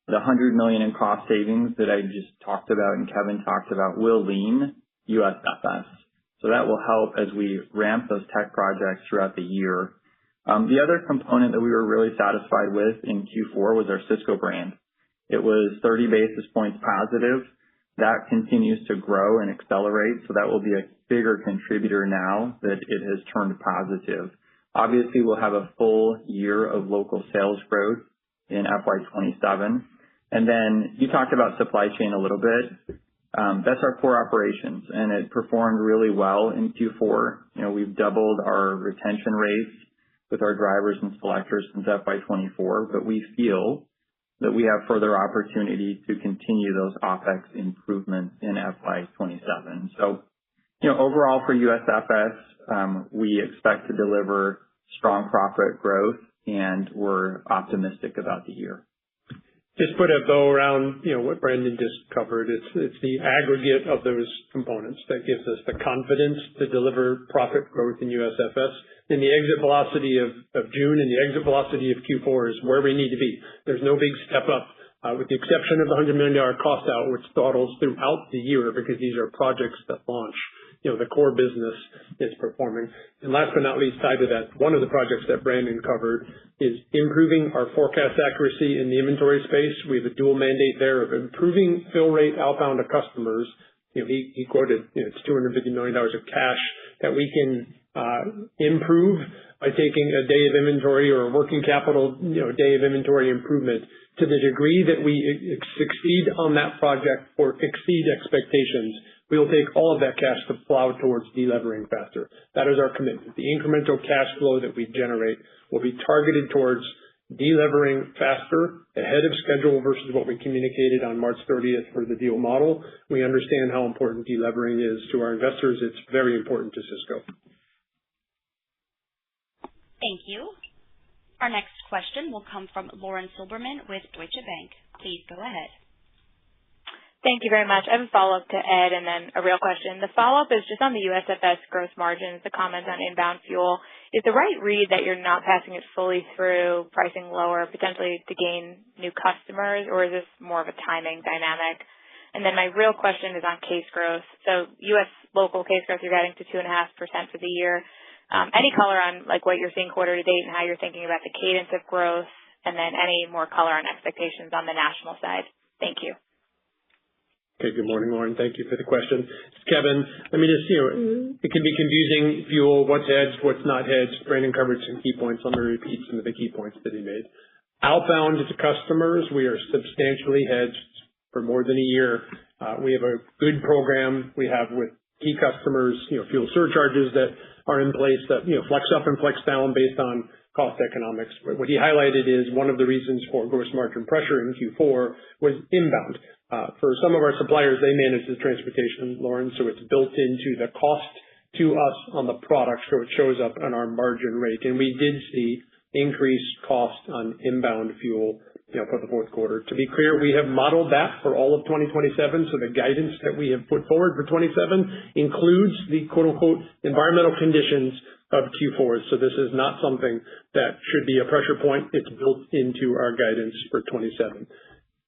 The $100 million in cost savings that I just talked about and Kevin talked about will lean USFS. So that will help as we ramp those tech projects throughout the year. The other component that we were really satisfied with in Q4 was our Sysco brand. It was 30 basis points positive. That continues to grow and accelerate, so that will be a bigger contributor now that it has turned positive. Obviously, we'll have a full year of local sales growth in FY27. And then you talked about supply chain a little bit. That's our core operations, and it performed really well in Q4. We've doubled our retention rates with our drivers and selectors since FY24, but we feel that we have further opportunity to continue those OpEx improvements in FY27. So, overall for USFS, we expect to deliver strong profit growth, and we're optimistic about the year. Just put a bow around, what Brandon just covered. It's the aggregate of those components that gives us the confidence to deliver profit growth in USFS. And the exit velocity of June and the exit velocity of Q4 is where we need to be. There's no big step up, with the exception of the $100 million cost out, which throttles throughout the year because these are projects that launch. The core business is performing. And last but not least, tied to that, one of the projects that Brandon covered is improving our forecast accuracy in the inventory space. We have a dual mandate there of improving fill rate outbound to customers. He quoted, it's $250 million of cash that we can improve by taking a day of inventory or a working capital, day of inventory improvement. To the degree that we succeed on that project or exceed expectations, we will take all of that cash to plow towards delevering faster. That is our commitment. The incremental cash flow that we generate will be targeted towards delevering faster, ahead of schedule versus what we communicated on March 30th for the deal model. We understand how important delevering is to our investors. It's very important to Sysco. Thank you. Our next question will come from Lauren Silberman with Deutsche Bank. Please go ahead. Thank you very much. I have a follow-up to Ed and then a real question. The follow-up is just on the USFS gross margins, the comments on inbound fuel. Is the right read that you're not passing it fully through, pricing lower, potentially to gain new customers, or is this more of a timing dynamic? And then my real question is on case growth. So U.S. local case growth, you're getting to 2.5% for the year. Any color on what you're seeing quarter to date and how you're thinking about the cadence of growth, and then any more color on expectations on the national side? Thank you. Okay, good morning, Lauren. Thank you for the question. It's Kevin. Let me just, it can be confusing, fuel, what's hedged, what's not hedged. Brandon covered some key points. Let me repeat some of the key points that he made. Outbound to customers, we are substantially hedged for more than a year. We have a good program we have with key customers, fuel surcharges that are in place that, flex up and flex down based on cost economics. But what he highlighted is one of the reasons for gross margin pressure in Q4 was inbound. For some of our suppliers, they manage the transportation, Lauren, so it's built into the cost to us on the product, so it shows up on our margin rate. And we did see increased cost on inbound fuel, for the fourth quarter. To be clear, we have modeled that for all of 2027, so the guidance that we have put forward for 27 includes the quote-unquote environmental conditions of Q4. So this is not something that should be a pressure point. It's built into our guidance for 27.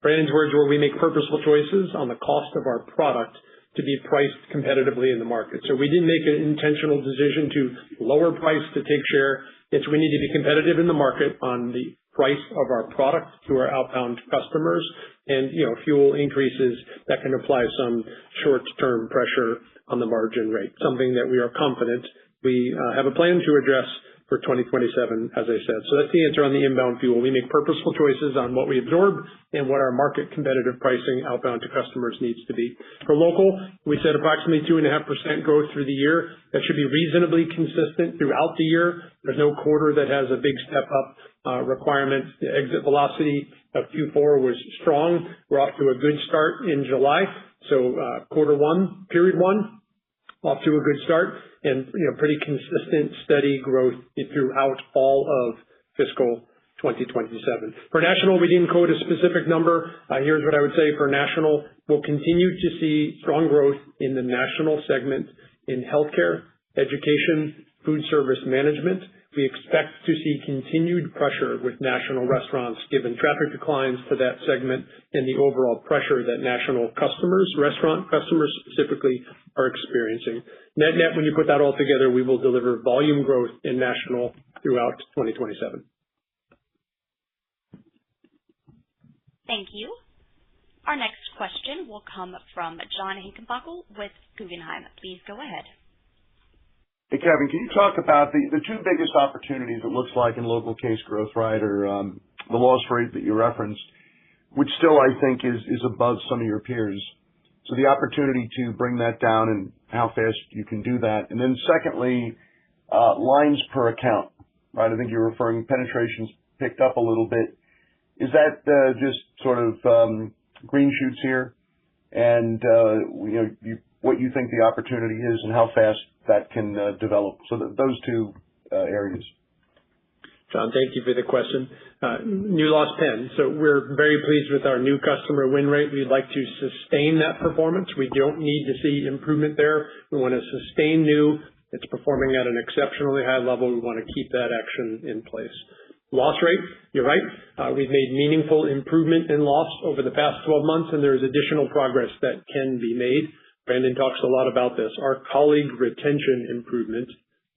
Brandon's words were, we make purposeful choices on the cost of our product to be priced competitively in the market. So we didn't make an intentional decision to lower price to take share. It's we need to be competitive in the market on the price of our product to our outbound customers, and fuel increases that can apply some short-term pressure on the margin rate, something that we are confident we have a plan to address for 2027, as I said. So that's the answer on the inbound fuel. We make purposeful choices on what we absorb and what our market competitive pricing outbound to customers needs to be. For local, we said approximately 2.5% growth through the year. That should be reasonably consistent throughout the year. There's no quarter that has a big step up requirement. The exit velocity of Q4 was strong. We're off to a good start in July. So period one, off to a good start, and pretty consistent, steady growth throughout all of fiscal 2027. For national, we didn't quote a specific number. Here's what I would say for national. We'll continue to see strong growth in the national segment in healthcare, education, food service management. We expect to see continued pressure with national restaurants given traffic declines to that segment and the overall pressure that national customers, restaurant customers specifically, are experiencing. Net, when you put that all together, we will deliver volume growth in national throughout 2027. Thank you. Our next question will come from John Hickenbockel with Guggenheim. Please go ahead. Hey, Kevin, can you talk about the two biggest opportunities it looks like in local case growth, right, or the loss rate that you referenced, which still I think is above some of your peers. So the opportunity to bring that down and how fast you can do that. And then secondly, lines per account, right? I think you're referring penetrations picked up a little bit. Is that just sort of green shoots here? And what you think the opportunity is and how fast that can develop. So those two areas. John, thank you for the question. New loss 10. So we're very pleased with our new customer win rate. We'd like to sustain that performance. We don't need to see improvement there. We want to sustain new. It's performing at an exceptionally high level. We want to keep that action in place. Loss rate, you're right. We've made meaningful improvement in loss over the past 12 months, and there's additional progress that can be made. Brandon talks a lot about this. Our colleague retention improvement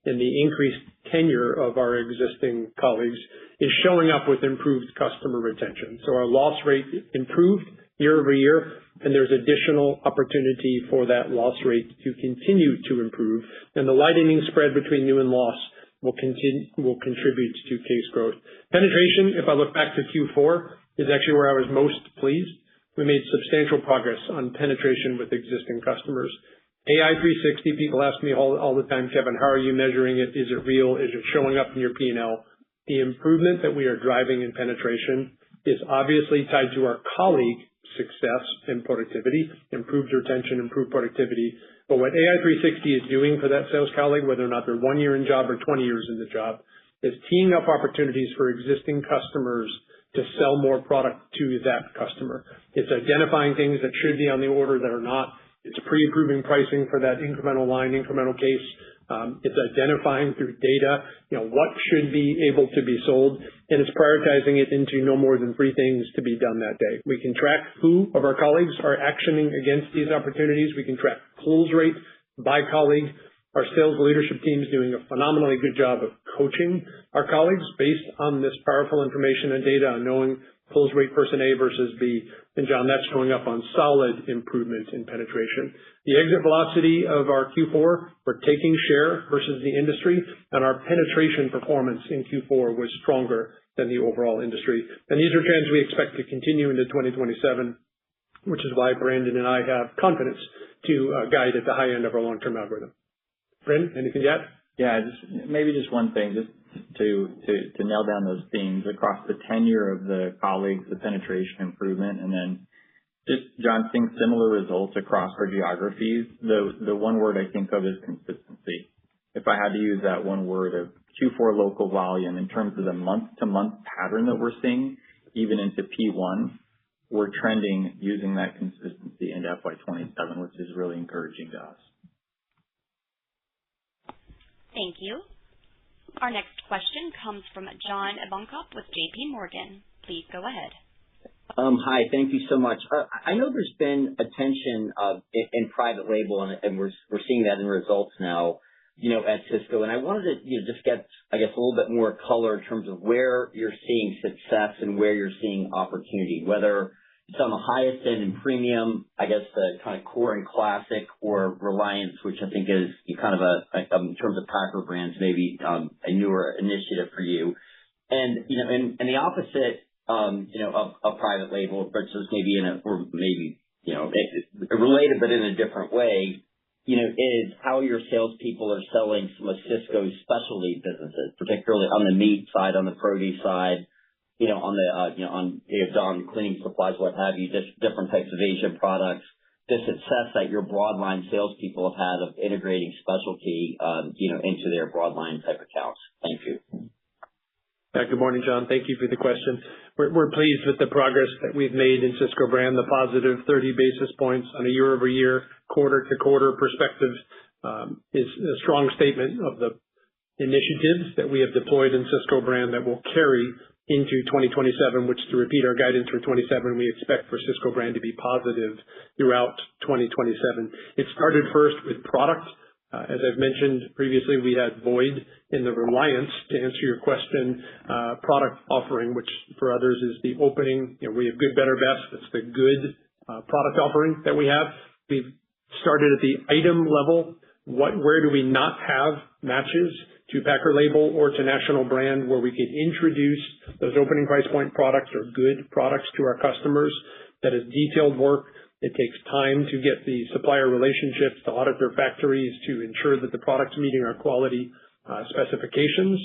and the increased tenure of our existing colleagues is showing up with improved customer retention. So our loss rate improved year over year, and there's additional opportunity for that loss rate to continue to improve. And the widening spread between new and loss will contribute to case growth. Penetration, if I look back to Q4, is actually where I was most pleased. We made substantial progress on penetration with existing customers. AI 360, people ask me all the time, Kevin, how are you measuring it? Is it real? Is it showing up in your P&L? The improvement that we are driving in penetration is obviously tied to our colleague success and productivity, improved retention, improved productivity. But what AI 360 is doing for that sales colleague, whether or not they're 1 year in job or 20 years in the job, is teeing up opportunities for existing customers to sell more product to that customer. It's identifying things that should be on the order that are not. It's pre-approving pricing for that incremental line, incremental case. It's identifying through data, what should be able to be sold, and it's prioritizing it into no more than 3 things to be done that day. We can track who of our colleagues are actioning against these opportunities. We can track close rate by colleague. Our sales leadership team is doing a phenomenally good job of coaching our colleagues based on this powerful information and data on knowing close rate person A versus B. And John, that's showing up on solid improvement in penetration. The exit velocity of our Q4, we're taking share versus the industry, and our penetration performance in Q4 was stronger than the overall industry. And these are trends we expect to continue into 2027, which is why Brandon and I have confidence to guide at the high end of our long-term algorithm. Brandon, anything to add? Yeah, maybe just one thing, just to nail down those themes across the tenure of the colleagues, the penetration improvement, and then just, John, seeing similar results across our geographies. The one word I think of is consistency. If I had to use that one word of Q4 local volume in terms of the month-to-month pattern that we're seeing, even into P1, we're trending using that consistency into FY27, which is really encouraging to us. Thank you. Our next question comes from John Ivankoe with JP Morgan. Please go ahead. Hi, thank you so much. I know there's been attention in private label, and we're seeing that in results now, at Sysco. And I wanted to just get, I guess, a little bit more color in terms of where you're seeing success and where you're seeing opportunity, whether it's on the highest end in premium, I guess the kind of core and classic, or Reliance, which I think is kind of in terms of Packer brands, maybe a newer initiative for you. And, and the opposite, of private label versus maybe related, but in a different way, is how your salespeople are selling some of Sysco's specialty businesses, particularly on the meat side, on the produce side, on cleaning supplies, what have you, just different types of Asian products. The success that your broadline salespeople have had of integrating specialty, into their broadline type accounts. Thank you. Yeah, good morning, John. Thank you for the question. We're pleased with the progress that we've made in Sysco Brand. The positive 30 basis points on a year-over-year, quarter-to-quarter perspective is a strong statement of the initiatives that we have deployed in Sysco Brand that will carry into 2027, which, to repeat our guidance for 27, we expect for Sysco Brand to be positive throughout 2027. It started first with product. As I've mentioned previously, we had Void in the Reliance, to answer your question, product offering, which for others is the opening. We have good, better, best. It's the good product offering that we have. We've started at the item level. Where do we not have matches to Packer label or to national brand where we could introduce those opening price point products or good products to our customers? That is detailed work. It takes time to get the supplier relationships, to audit their factories, to ensure that the product's meeting our quality specifications.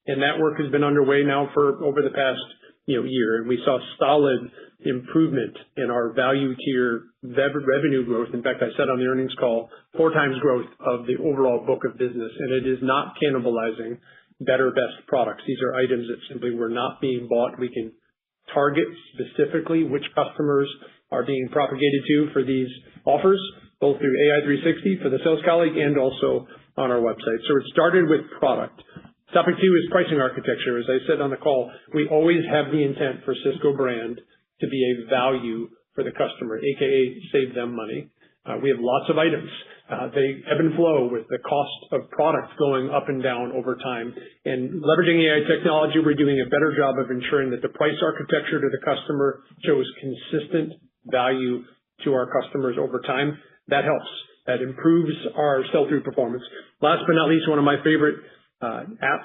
And that work has been underway now for over the past year. And we saw solid improvement in our value tier revenue growth. In fact, I said on the earnings call, 4 times growth of the overall book of business. And it is not cannibalizing better, best products. These are items that simply were not being bought. We can target specifically which customers are being propagated to for these offers, both through AI360 for the sales colleague and also on our website. So it started with product. Topic 2 is pricing architecture. As I said on the call, we always have the intent for Sysco brand to be a value for the customer, aka save them money. We have lots of items. They ebb and flow with the cost of products going up and down over time. And leveraging AI technology, we're doing a better job of ensuring that the price architecture to the customer shows consistent value to our customers over time. That helps. That improves our sell-through performance. Last but not least, one of my favorite app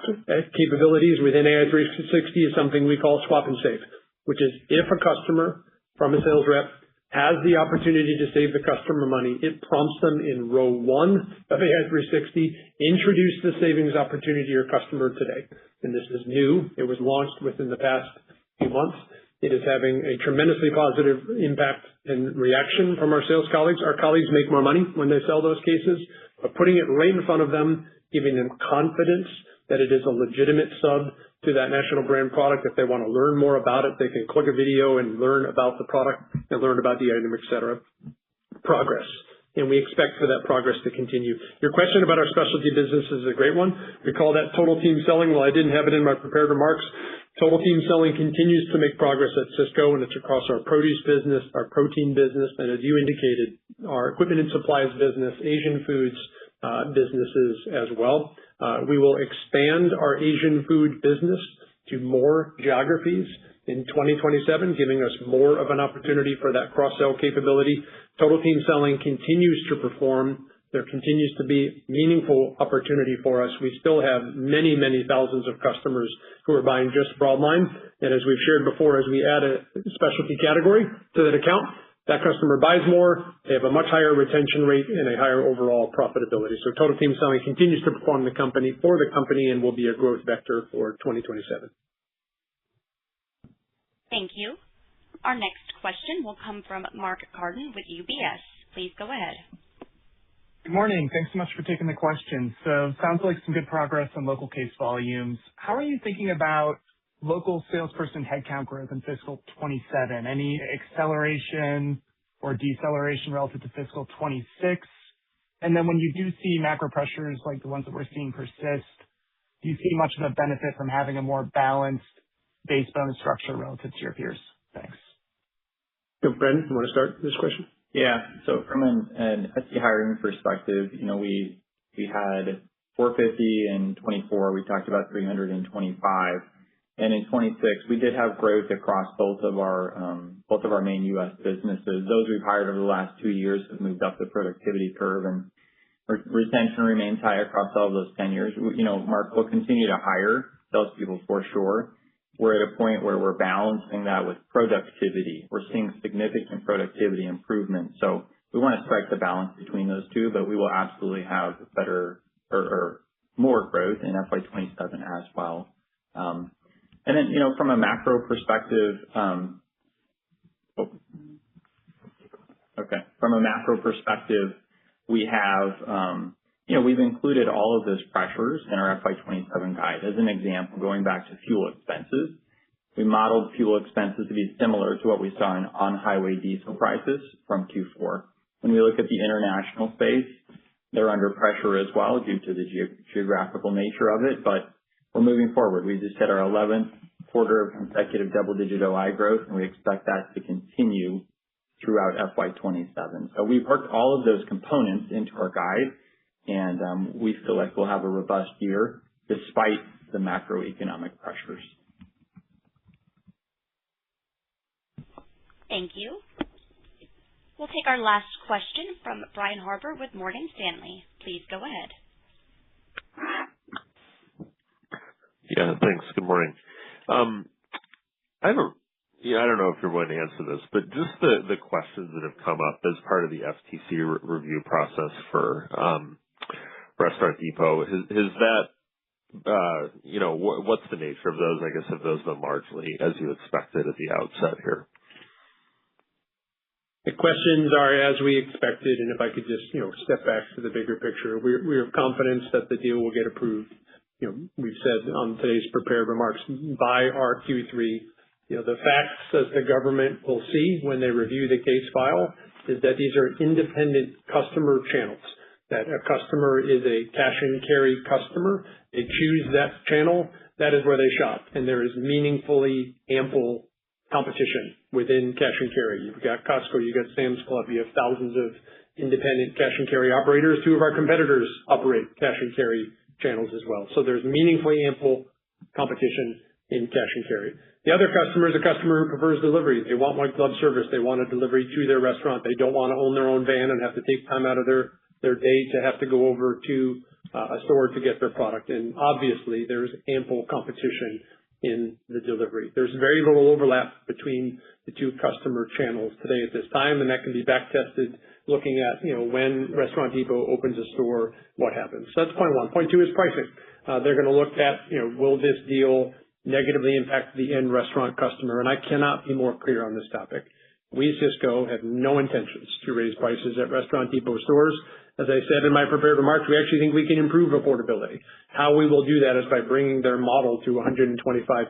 capabilities within AI360 is something we call swap and save, which is if a customer from a sales rep has the opportunity to save the customer money, it prompts them in row 1 of AI360, introduce the savings opportunity to your customer today. And this is new. It was launched within the past few months. It is having a tremendously positive impact and reaction from our sales colleagues. Our colleagues make more money when they sell those cases, but putting it right in front of them, giving them confidence that it is a legitimate sub to that national brand product. If they want to learn more about it, they can click a video and learn about the product and learn about the item, etc. Progress. And we expect for that progress to continue. Your question about our specialty business is a great one. We call that total team selling. Well, I didn't have it in my prepared remarks. Total team selling continues to make progress at Sysco, and it's across our produce business, our protein business, and as you indicated, our equipment and supplies business, Asian foods businesses as well. We will expand our Asian food business to more geographies in 2027, giving us more of an opportunity for that cross-sell capability. Total team selling continues to perform. There continues to be meaningful opportunity for us. We still have many, many thousands of customers who are buying just broadline. And as we've shared before, as we add a specialty category to that account, that customer buys more, they have a much higher retention rate and a higher overall profitability. So total team selling continues to perform for the company and will be a growth vector for 2027. Thank you. Our next question will come from Mark Carden with UBS. Please go ahead. Good morning. Thanks so much for taking the question. So sounds like some good progress on local case volumes. How are you thinking about local salesperson headcount growth in fiscal 27? Any acceleration or deceleration relative to fiscal 26? And then when you do see macro pressures like the ones that we're seeing persist, do you see much of a benefit from having a more balanced base bonus structure relative to your peers? Thanks. So, Brendan, you want to start this question? Yeah. So from an SC hiring perspective, we had 450 in 24. We talked about 300 in 25. And in 26, we did have growth across both of our main U.S. businesses. Those we've hired over the last 2 years have moved up the productivity curve, and retention remains high across all of those tenures. Mark, we'll continue to hire salespeople for sure. We're at a point where we're balancing that with productivity. We're seeing significant productivity improvement. So we want to strike the balance between those two, but we will absolutely have better or more growth in FY27 as well. And then, from a macro perspective, we have, we've included all of those pressures in our FY27 guide. As an example, going back to fuel expenses, we modeled fuel expenses to be similar to what we saw in on-highway diesel prices from Q4. When we look at the international space, they're under pressure as well due to the geographical nature of it, but we're moving forward. We just hit our 11th quarter of consecutive double-digit OI growth, and we expect that to continue throughout FY27. So we've worked all of those components into our guide, and we feel like we'll have a robust year despite the macroeconomic pressures. Thank you. We'll take our last question from Brian Harbour with Morgan Stanley. Please go ahead. Yeah, thanks. Good morning. I don't know if you're going to answer this, but just the questions that have come up as part of the FTC review process for Restaurant Depot, has that, what's the nature of those? I guess have those been largely as you expected at the outset here? The questions are as we expected, and if I could just, step back to the bigger picture, we have confidence that the deal will get approved. We've said on today's prepared remarks by our Q3, the facts as the government will see when they review the case file is that these are independent customer channels, that a customer is a cash and carry customer. They choose that channel. That is where they shop, and there is meaningfully ample competition within cash and carry. You've got Costco, you've got Sam's Club, you have thousands of independent cash and carry operators. Two of our competitors operate cash and carry channels as well. So there's meaningfully ample competition in cash and carry. The other customer is a customer who prefers delivery. They want white glove service. They want a delivery to their restaurant. They don't want to own their own van and have to take time out of their day to have to go over to a store to get their product. And obviously there's ample competition in the delivery. There's very little overlap between the two customer channels today at this time, and that can be back tested looking at, when Restaurant Depot opens a store, what happens. So that's point one. Point two is pricing. They're going to look at, will this deal negatively impact the end restaurant customer? And I cannot be more clear on this topic. We, Sysco, have no intentions to raise prices at Restaurant Depot stores. As I said in my prepared remarks, we actually think we can improve affordability. How we will do that is by bringing their model to 125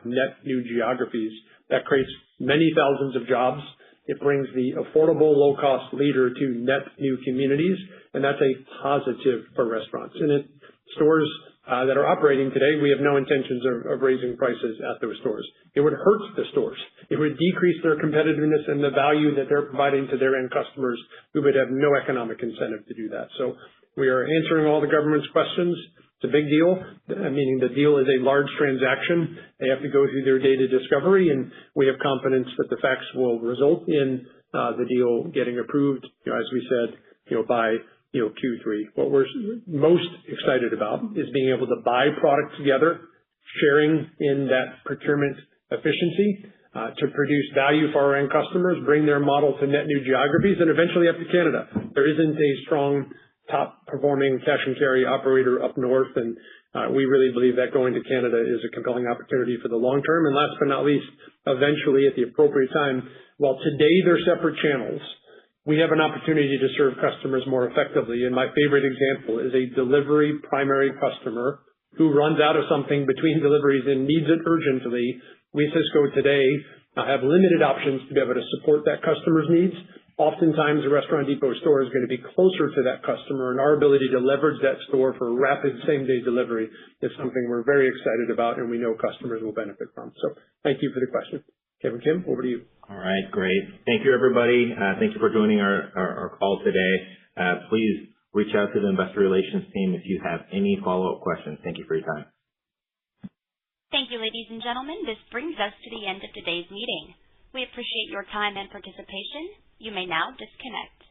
net new geographies. That creates many thousands of jobs. It brings the affordable, low-cost leader to net new communities, and that's a positive for restaurants. And at stores that are operating today, we have no intentions of raising prices at those stores. It would hurt the stores. It would decrease their competitiveness and the value that they're providing to their end customers. We would have no economic incentive to do that. So we are answering all the government's questions. It's a big deal, meaning the deal is a large transaction. They have to go through their data discovery, and we have confidence that the facts will result in the deal getting approved, as we said, by Q3. What we're most excited about is being able to buy product together, sharing in that procurement efficiency to produce value for our end customers, bring their model to net new geographies, and eventually up to Canada. There isn't a strong top-performing cash and carry operator up north, and we really believe that going to Canada is a compelling opportunity for the long term. And last but not least, eventually at the appropriate time, while today they're separate channels, we have an opportunity to serve customers more effectively. And my favorite example is a delivery primary customer who runs out of something between deliveries and needs it urgently. We, Sysco, today have limited options to be able to support that customer's needs. Oftentimes, a Restaurant Depot store is going to be closer to that customer, and our ability to leverage that store for rapid same-day delivery is something we're very excited about and we know customers will benefit from. So thank you for the question. Kevin Kim, over to you. All right, great. Thank you, everybody. Thank you for joining our call today. Please reach out to the Investor Relations team if you have any follow-up questions. Thank you for your time. Thank you, ladies and gentlemen. This brings us to the end of today's meeting. We appreciate your time and participation. You may now disconnect.